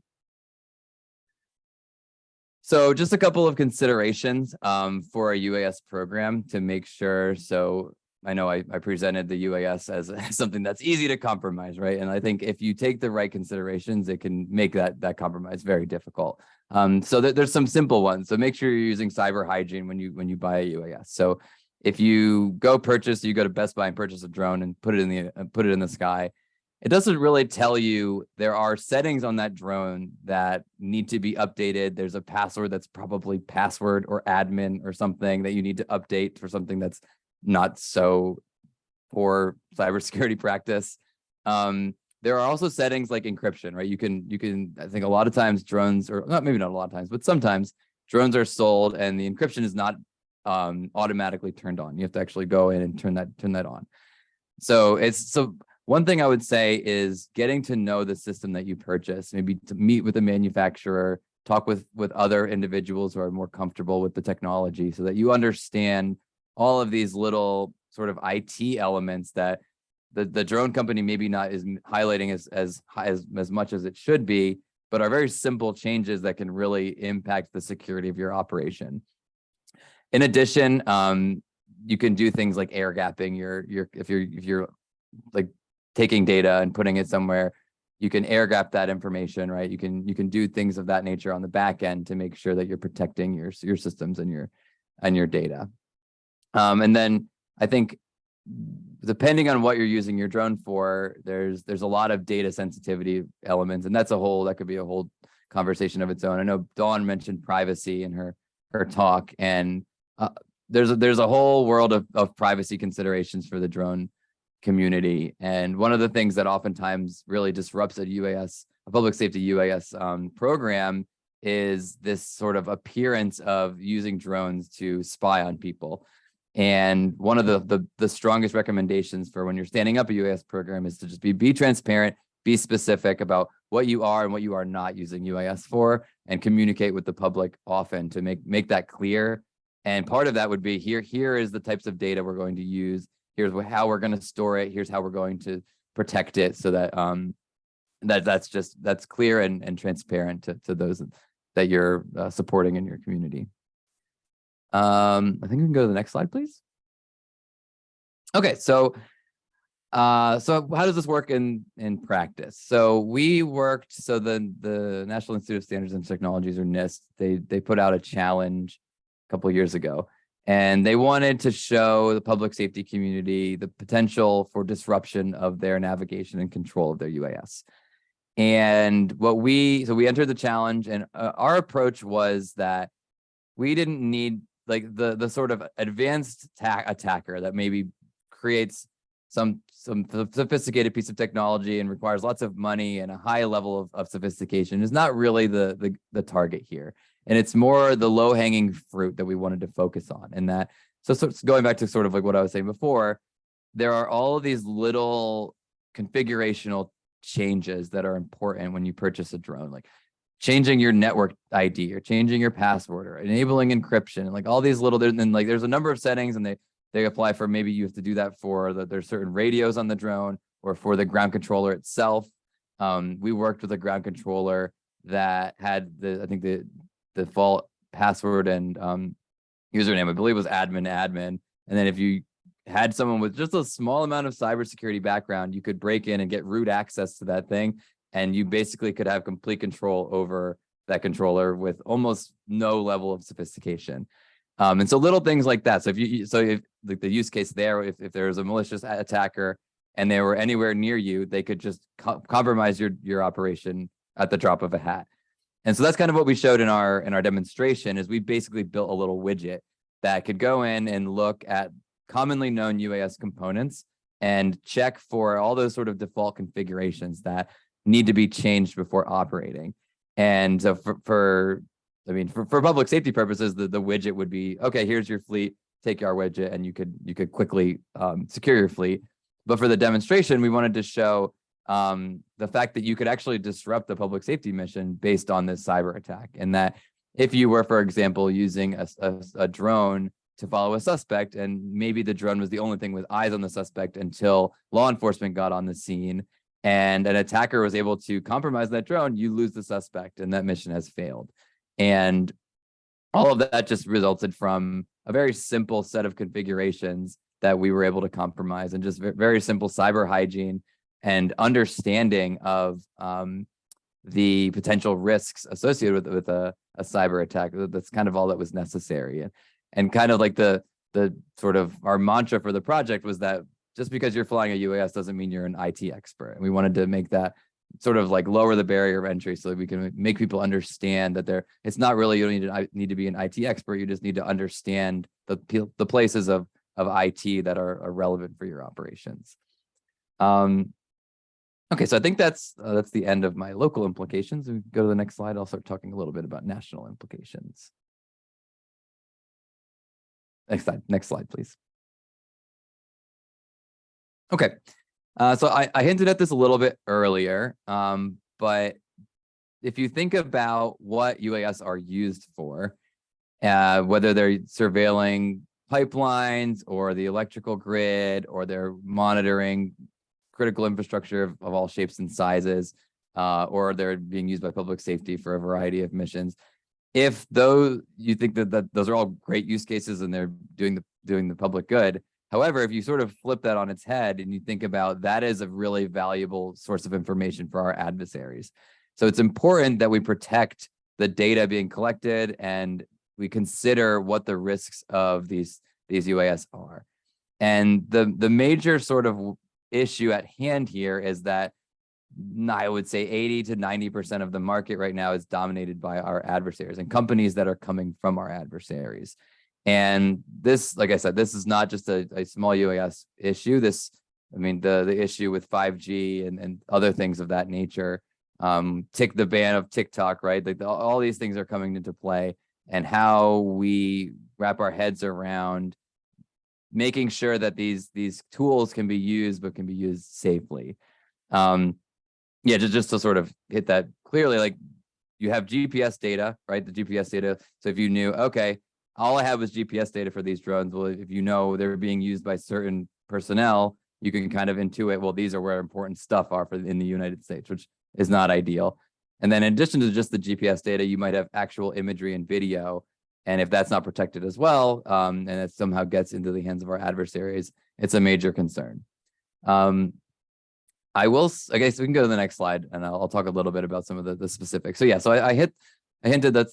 So just a couple of considerations for a UAS program to make sure. So I know I presented the UAS as something that's easy to compromise, right? And I think if you take the right considerations, it can make that compromise very difficult. So there's some simple ones. So make sure you're using cyber hygiene when you buy a UAS. So if you go to Best Buy and purchase a drone and put it in the sky, it doesn't really tell you there are settings on that drone that need to be updated. There's a password that's probably password or admin or something that you need to update for something that's not so poor cybersecurity practice. There are also settings like encryption, right? You can, I think a lot of times drones, or maybe not a lot of times, but sometimes drones are sold and the encryption is not automatically turned on. You have to actually go in and turn that on. So one thing I would say is getting to know the system that you purchase, maybe to meet with the manufacturer, talk with other individuals who are more comfortable with the technology so that you understand all of these little sort of IT elements that the drone company maybe not is highlighting as much as it should be, but are very simple changes that can really impact the security of your operation. In addition, you can do things like air gapping if you're like taking data and putting it somewhere, you can air gap that information, right? You can do things of that nature on the back end to make sure that you're protecting your systems and your data. And then I think depending on what you're using your drone for, there's a lot of data sensitivity elements, and that could be a whole conversation of its own. I know Dawn mentioned privacy in her talk, and there's a whole world of privacy considerations for the drone community. And one of the things that oftentimes really disrupts a public safety UAS program is this sort of appearance of using drones to spy on people. And one of the strongest recommendations for when you're standing up a UAS program is to just be transparent, be specific about what you are and what you are not using UAS for, and communicate with the public often to make that clear. And part of that would be here is the types of data we're going to use. Here's how we're going to store it. Here's how we're going to protect it, so that that's clear and transparent to those that you're supporting in your community. I think we can go to the next slide, please. Okay, so how does this work in practice? So the National Institute of Standards and Technologies, or NIST, they put out a challenge a couple of years ago. And they wanted to show the public safety community the potential for disruption of their navigation and control of their UAS. And we entered the challenge, and our approach was that we didn't need like the sort of advanced attacker that maybe creates some sophisticated piece of technology and requires lots of money and a high level of sophistication is not really the target here. And it's more the low-hanging fruit that we wanted to focus on. And that, so going back to sort of like what I was saying before, there are all of these little configurational changes that are important when you purchase a drone, like changing your network ID or changing your password or enabling encryption, and like all these little, and like there's a number of settings, and they apply for, maybe you have to do that for there's certain radios on the drone or for the ground controller itself. We worked with a ground controller that had I think the default password and username, I believe, was admin. And then if you had someone with just a small amount of cybersecurity background, you could break in and get root access to that thing. And you basically could have complete control over that controller with almost no level of sophistication. And so little things like that. So if like the use case there, if there's a malicious attacker and they were anywhere near you, they could just compromise your operation at the drop of a hat. And so that's kind of what we showed in our demonstration, is we basically built a little widget that could go in and look at commonly known UAS components and check for all those sort of default configurations that need to be changed before operating. And so for public safety purposes, the widget would be, okay, here's your fleet, take our widget, and you could quickly secure your fleet. But for the demonstration, we wanted to show the fact that you could actually disrupt the public safety mission based on this cyber attack. And that if you were, for example, using a drone to follow a suspect, and maybe the drone was the only thing with eyes on the suspect until law enforcement got on the scene, and an attacker was able to compromise that drone, you lose the suspect, and that mission has failed. And all of that just resulted from a very simple set of configurations that we were able to compromise, and just very simple cyber hygiene and understanding of the potential risks associated with a cyber attack. That's kind of all that was necessary. And kind of like the sort of our mantra for the project was that just because you're flying a UAS doesn't mean you're an IT expert. And we wanted to make that sort of like lower the barrier of entry so that we can make people understand that it's not really, you don't need to be an IT expert. You just need to understand the places of IT that are relevant for your operations. Okay, so I think that's the end of my local implications. We go to the next slide. I'll start talking a little bit about national implications. Next slide, please. Okay, so I hinted at this a little bit earlier, but if you think about what UAS are used for, whether they're surveilling pipelines or the electrical grid, or they're monitoring critical infrastructure of all shapes and sizes, or they're being used by public safety for a variety of missions. If you think that those are all great use cases and they're doing the public good. However, if you sort of flip that on its head and you think about that is a really valuable source of information for our adversaries. So it's important that we protect the data being collected and we consider what the risks of these UAS are. And the major sort of issue at hand here is that I would say 80 to 90% of the market right now is dominated by our adversaries and companies that are coming from our adversaries. And this, like I said, this is not just a small UAS issue. The issue with 5G and other things of that nature, the ban of TikTok, right? Like all these things are coming into play, and how we wrap our heads around making sure that these tools can be used, but can be used safely. Just to sort of hit that clearly, like you have GPS data, right? The GPS data. So if you knew, okay, all I have was GPS data for these drones. Well, if you know they're being used by certain personnel, you can kind of intuit, well, these are where important stuff are in the United States, which is not ideal. And then in addition to just the GPS data, you might have actual imagery and video. And if that's not protected as well, and it somehow gets into the hands of our adversaries, it's a major concern. Okay, so we can go to the next slide, and I'll talk a little bit about some of the specifics. So yeah, so I hinted that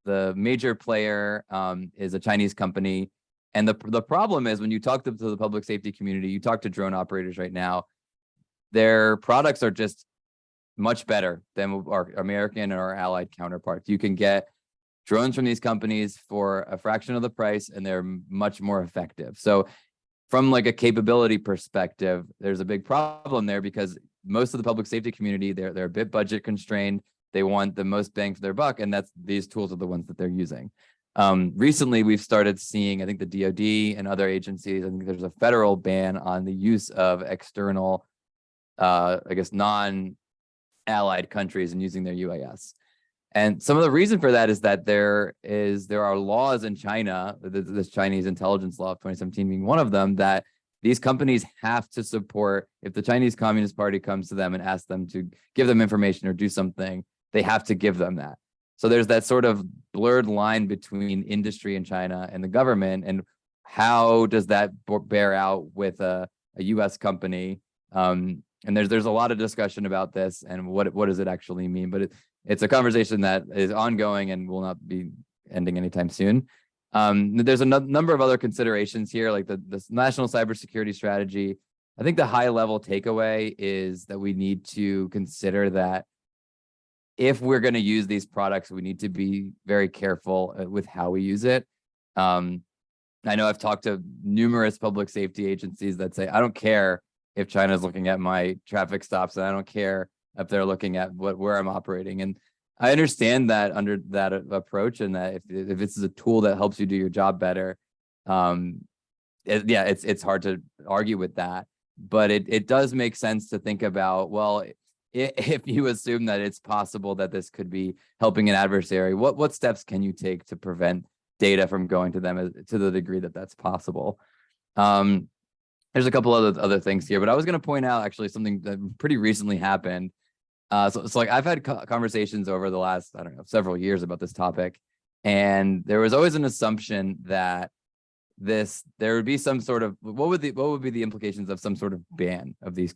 the major player is a Chinese company. And the problem is when you talk to the public safety community, you talk to drone operators right now, their products are just much better than our American and our allied counterparts. You can get drones from these companies for a fraction of the price, and they're much more effective. So from like a capability perspective, there's a big problem there because most of the public safety community, they're a bit budget constrained. They want the most bang for their buck, and these tools are the ones that they're using. Recently, we've started seeing, I think the DoD and other agencies, I think there's a federal ban on the use of external, non-allied countries and using their UAS. And some of the reason for that is that there are laws in China, this Chinese intelligence law of 2017 being one of them, that these companies have to support, if the Chinese Communist Party comes to them and asks them to give them information or do something, they have to give them that. So there's that sort of blurred line between industry in China and the government, and how does that bear out with a US company? And there's a lot of discussion about this and what does it actually mean, but it's a conversation that is ongoing and will not be ending anytime soon. There's a number of other considerations here, like the national cybersecurity strategy. I think the high level takeaway is that we need to consider that if we're going to use these products, we need to be very careful with how we use it. I know I've talked to numerous public safety agencies that say, I don't care if China's looking at my traffic stops, and I don't care if they're looking at where I'm operating. And I understand that under that approach, and that if this is a tool that helps you do your job better, it's hard to argue with that. But it does make sense to think about, well, if you assume that it's possible that this could be helping an adversary, what steps can you take to prevent data from going to them to the degree that that's possible? There's a couple other things here, but I was going to point out actually something that pretty recently happened. So like I've had conversations over the last, I don't know, several years about this topic, and there was always an assumption that there would be some sort of what would be the implications of some sort of ban of these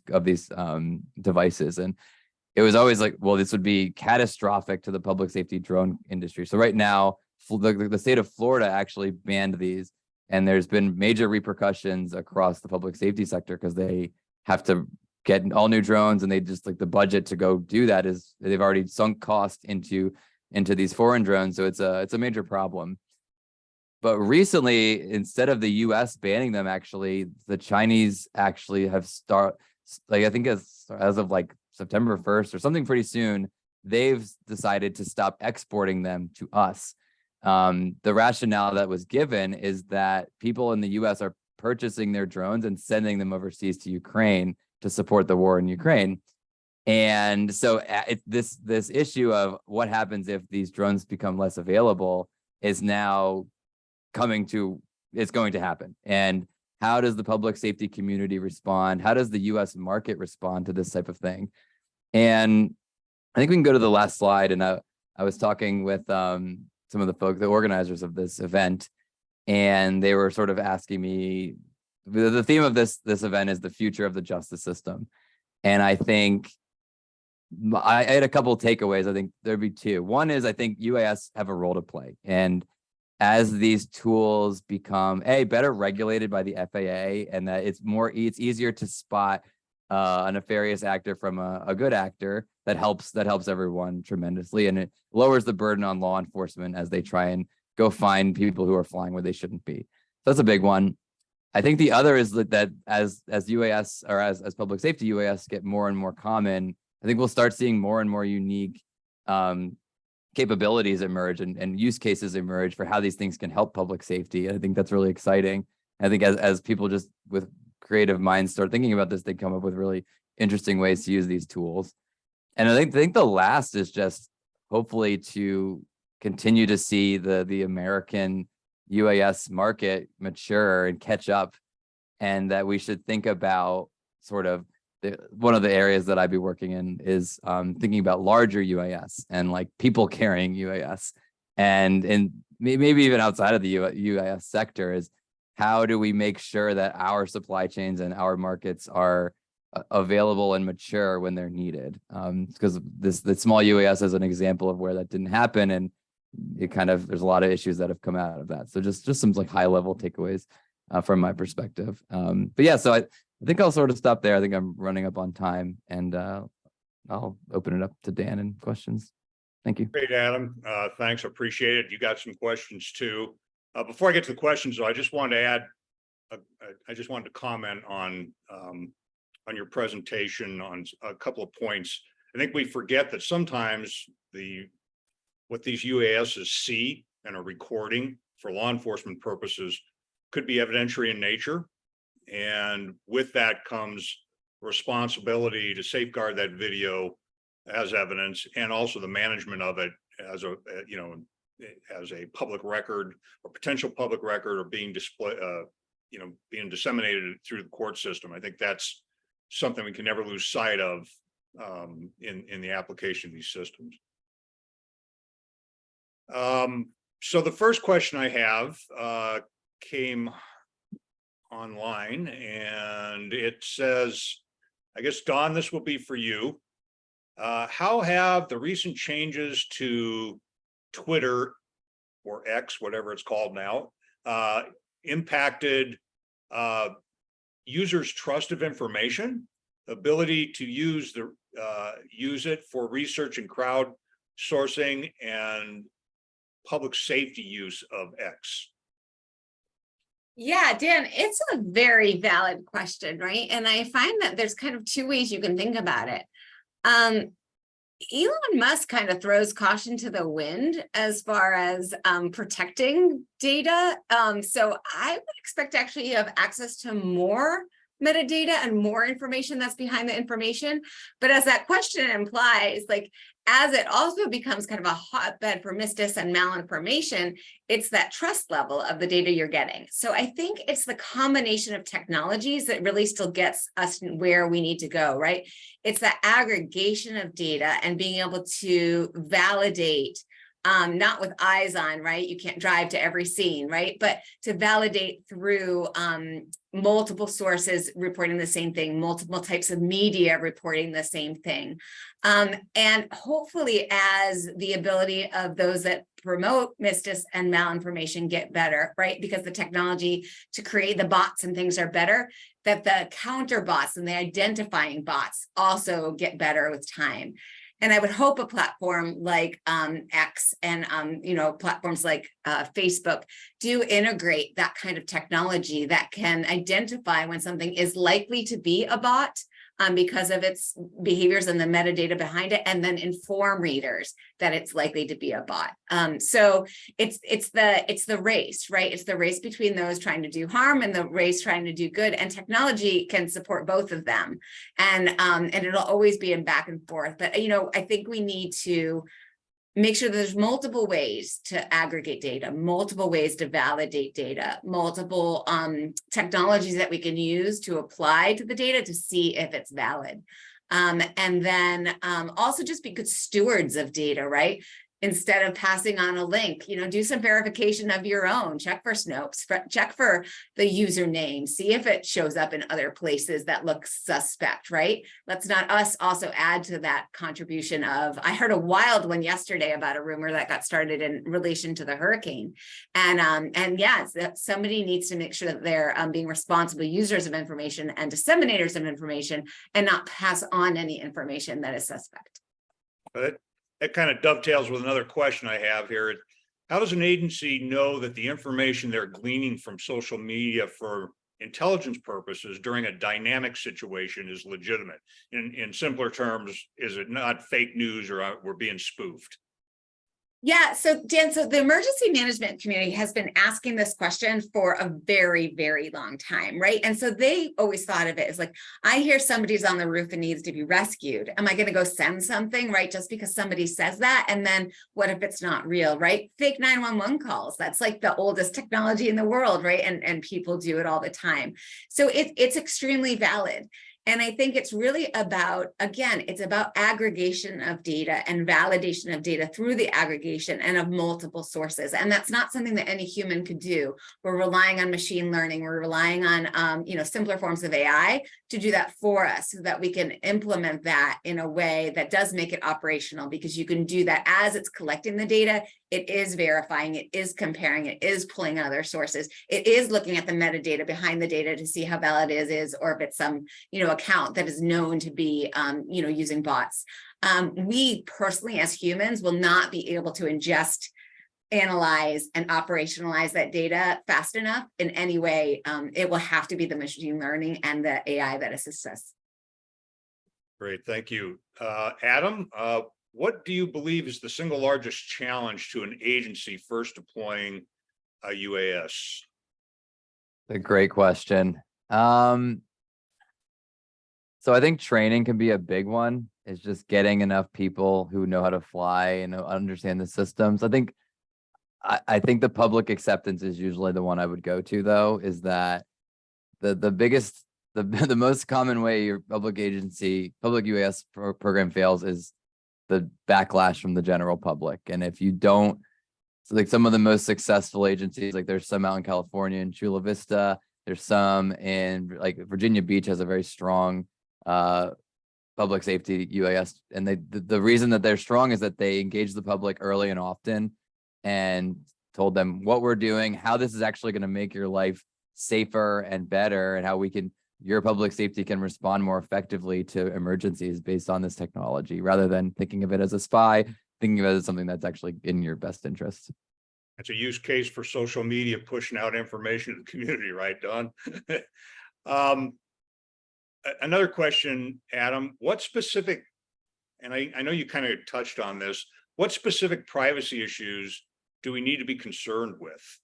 devices. And it was always like, well, this would be catastrophic to the public safety drone industry. So right now, the state of Florida actually banned these, and there's been major repercussions across the public safety sector because they have to get all new drones, and they just like the budget to go do that is they've already sunk cost into these foreign drones. So it's a major problem. But recently, instead of the US banning them, actually, the Chinese actually have I think as of like September 1st or something pretty soon, they've decided to stop exporting them to us. The rationale that was given is that people in the US are purchasing their drones and sending them overseas to Ukraine to support the war in Ukraine. And so this issue of what happens if these drones become less available is now going to happen. And how does the public safety community respond? How does the US market respond to this type of thing? And I think we can go to the last slide. And I was talking with some of the organizers of this event, and they were sort of asking me, the theme of this event is the future of the justice system. And I think I had a couple of takeaways. I think there'd be two. One is I think UAS have a role to play. And as these tools become better regulated by the FAA, and that it's easier to spot a nefarious actor from a good actor, that helps everyone tremendously, and it lowers the burden on law enforcement as they try and go find people who are flying where they shouldn't be. So that's a big one. I think the other is that as UAS or as public safety UAS get more and more common, I think we'll start seeing more and more unique capabilities emerge and use cases emerge for how these things can help public safety. I think that's really exciting. I think as people just with creative minds start thinking about this, they come up with really interesting ways to use these tools. And I think the last is just hopefully to continue to see the American UAS market mature and catch up, and that we should think about sort of one of the areas that I'd be working in is thinking about larger UAS and like people carrying UAS, and maybe even outside of the UAS sector is how do we make sure that our supply chains and our markets are available and mature when they're needed? Because the small UAS is an example of where that didn't happen, and there's a lot of issues that have come out of that. So just some like high level takeaways from my perspective. But yeah, so I think I'll sort of stop there. I think I'm running up on time, and I'll open it up to Dan and questions. Thank you. Great, Adam. Thanks. Appreciate it. You got some questions too. Before I get to the questions, though, I just wanted to comment on your presentation on a couple of points. I think we forget that sometimes what these UASs see and are recording for law enforcement purposes could be evidentiary in nature. And with that comes responsibility to safeguard that video as evidence, and also the management of it as a public record or potential public record, or being being disseminated through the court system. I think that's something we can never lose sight of in the application of these systems. So the first question I have came online, and it says, I guess, Don, this will be for you. How have the recent changes to Twitter, or X, whatever it's called now, impacted users' trust of information, ability to use it for research and crowdsourcing, and public safety use of X? Yeah, Dan, it's a very valid question, right? And I find that there's kind of two ways you can think about it. Um, Elon Musk kind of throws caution to the wind as far as protecting data. So I would expect actually you have access to more metadata and more information that's behind the information. But as that question implies, like as it also becomes kind of a hotbed for misdis and malinformation, it's that trust level of the data you're getting. So I think it's the combination of technologies that really still gets us where we need to go, right? It's that aggregation of data and being able to validate, not with eyes on, right? You can't drive to every scene, right? But to validate through multiple sources reporting the same thing, multiple types of media reporting the same thing. And hopefully as the ability of those that promote misdis and malinformation get better, right? Because the technology to create the bots and things are better, that the counter bots and the identifying bots also get better with time. And I would hope a platform like X and platforms like Facebook do integrate that kind of technology that can identify when something is likely to be a bot because of its behaviors and the metadata behind it, and then inform readers that it's likely to be a bot. So it's the race, right? It's the race between those trying to do harm and the race trying to do good. And technology can support both of them, and it'll always be in back and forth. But I think we need to make sure there's multiple ways to aggregate data, multiple ways to validate data, multiple technologies that we can use to apply to the data to see if it's valid. And then also just be good stewards of data, right? Instead of passing on a link, do some verification of your own, check for Snopes, check for the username, see if it shows up in other places that look suspect, right? Let's not us also add to that contribution of, I heard a wild one yesterday about a rumor that got started in relation to the hurricane. And yes, somebody needs to make sure that they're being responsible users of information and disseminators of information and not pass on any information that is suspect. That kind of dovetails with another question I have here. How does an agency know that the information they're gleaning from social media for intelligence purposes during a dynamic situation is legitimate? In simpler terms, is it not fake news or we're being spoofed? Yeah, so Dan, so the emergency management community has been asking this question for a very, very long time, right? And so they always thought of it as like, I hear somebody's on the roof and needs to be rescued. Am I going to go send something, right? Just because somebody says that? And then what if it's not real, right? Fake 911 calls. That's like the oldest technology in the world, right? And people do it all the time. So it's extremely valid. And I think it's really about, again, it's about aggregation of data and validation of data through the aggregation and of multiple sources. And that's not something that any human could do. We're relying on machine learning. We're relying on, simpler forms of AI to do that for us so that we can implement that in a way that does make it operational, because you can do that as it's collecting the data. It is verifying, it is comparing, it is pulling other sources. It is looking at the metadata behind the data to see how valid it is, or if it's some, account that is known to be, using bots. We personally, as humans, will not be able to ingest, analyze, and operationalize that data fast enough in any way. It will have to be the machine learning and the AI that assists us. Great, thank you. Adam, what do you believe is the single largest challenge to an agency first deploying a UAS? A great question. So I think training can be a big one. It's just getting enough people who know how to fly and understand the systems. I think the public acceptance is usually the one I would go to, though, is that the most common way your public UAS program fails is the backlash from the general public. And if you don't, so like some of the most successful agencies, like there's some out in California in Chula Vista, there's some in like Virginia Beach has a very strong public safety UAS, and the reason that they're strong is that they engage the public early and often and told them what we're doing, how this is actually going to make your life safer and better, and how your public safety can respond more effectively to emergencies based on this technology, rather than thinking of it as a spy, thinking of it as something that's actually in your best interest. It's a use case for social media pushing out information to the community, right, Don? Another question, Adam, what specific, and I know you kind of touched on this, what specific privacy issues do we need to be concerned with?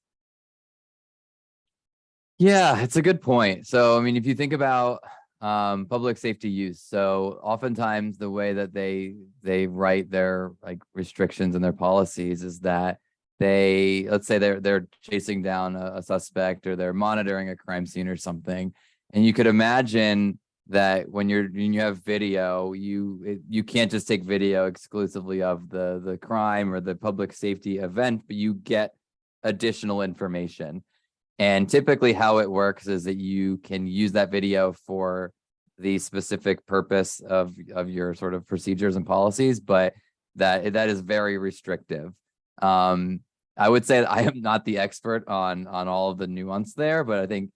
Yeah, it's a good point. So, I mean, if you think about public safety use, so oftentimes the way that they write their like restrictions and their policies is that let's say they're chasing down a suspect or they're monitoring a crime scene or something, and you could imagine that when you have video, you can't just take video exclusively of the crime or the public safety event, but you get additional information. And typically how it works is that you can use that video for the specific purpose of your sort of procedures and policies, but that is very restrictive. I would say that I am not the expert on all of the nuance there, but I think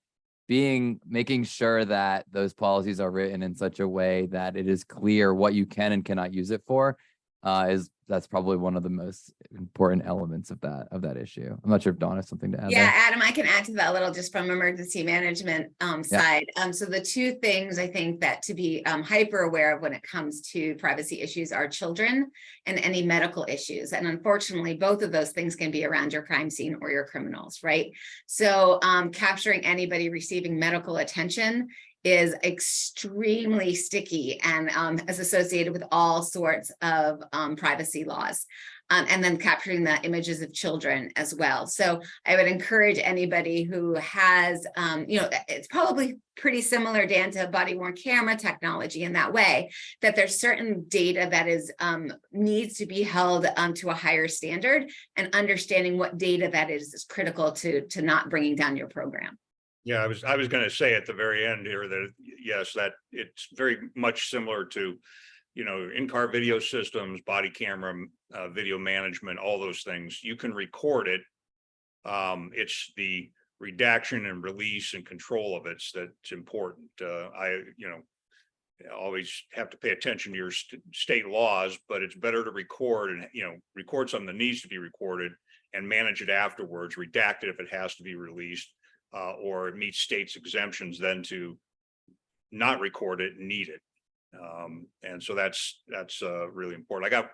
making sure that those policies are written in such a way that it is clear what you can and cannot use it for that's probably one of the most important elements of that issue. I'm not sure if Dawn has something to add. Yeah, there. Adam, I can add to that a little just from emergency management side. So the two things I think that to be hyper aware of when it comes to privacy issues are children and any medical issues. And unfortunately, both of those things can be around your crime scene or your criminals, right? So capturing anybody receiving medical attention is extremely sticky and is associated with all sorts of privacy laws. And then capturing the images of children as well. So I would encourage anybody who has, it's probably pretty similar, Dan, to body worn camera technology in that way, that there's certain data that is needs to be held to a higher standard, and understanding what data that is critical to not bringing down your program. Yeah, I was going to say at the very end here that yes, that it's very much similar to, in-car video systems, body camera, video management, all those things. You can record it. It's the redaction and release and control of it that's important. I always have to pay attention to your state laws, but it's better to record and, record something that needs to be recorded and manage it afterwards, redact it if it has to be released. Or it meets state's exemptions, than to not record it and need it. And so that's really important. I got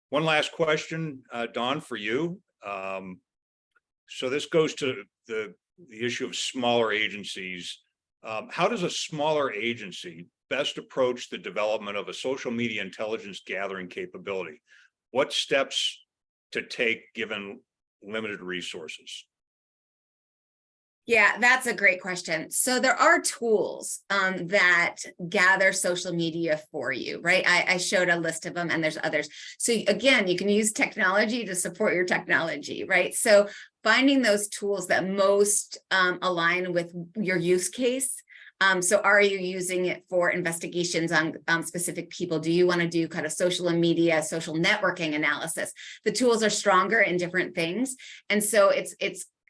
one last question, Dawn, for you. So this goes to the issue of smaller agencies. How does a smaller agency best approach the development of a social media intelligence gathering capability? What steps to take given limited resources? Yeah, that's a great question. So there are tools that gather social media for you, right? I showed a list of them, and there's others. So again, you can use technology to support your technology, right? So finding those tools that most align with your use case. So are you using it for investigations on specific people? Do you want to do kind of social and media, social networking analysis? The tools are stronger in different things. And so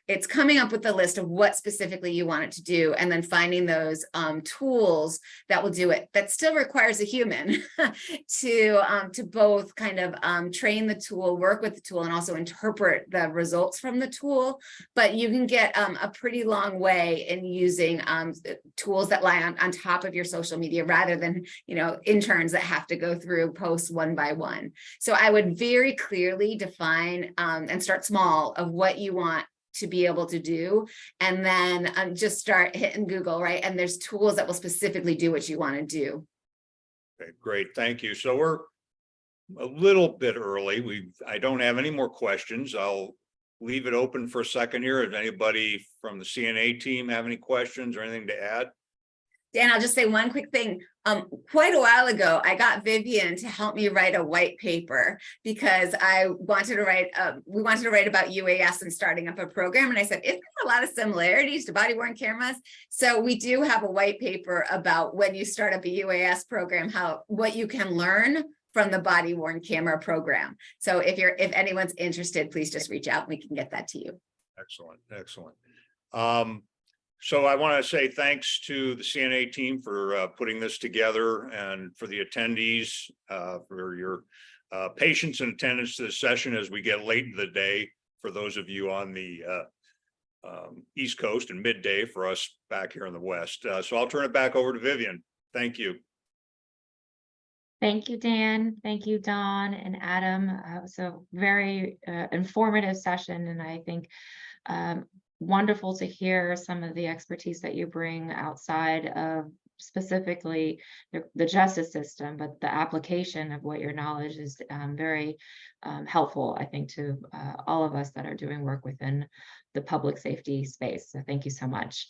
it's coming up with the list of what specifically you want it to do, and then finding those tools that will do it. That still requires a human to both kind of train the tool, work with the tool, and also interpret the results from the tool. But you can get a pretty long way in using tools that lie on top of your social media, rather than interns that have to go through posts one by one. So I would very clearly define and start small of what you want to be able to do, and then just start hitting Google, right? And there's tools that will specifically do what you want to do. Okay, great, thank you. So we're a little bit early. I don't have any more questions. I'll leave it open for a second here. If anybody from the CNA team have any questions or anything to add? Dan, I'll just say one quick thing. Quite a while ago, I got Vivian to help me write a white paper, because we wanted to write about UAS and starting up a program. And I said, isn't there a lot of similarities to body worn cameras? So we do have a white paper about when you start up a UAS program, what you can learn from the body worn camera program. So if anyone's interested, please just reach out and we can get that to you. Excellent, excellent. So I want to say thanks to the CNA team for putting this together, and for the attendees for your patience and attendance to this session as we get late in the day. for those of you on the East Coast, and midday for us back here in the West. So I'll turn it back over to Vivian. Thank you. Thank you, Dan. Thank you, Dawn and Adam. So very informative session, and I think wonderful to hear some of the expertise that you bring outside of specifically the justice system, but the application of what your knowledge is very helpful, I think, to all of us that are doing work within the public safety space. So thank you so much.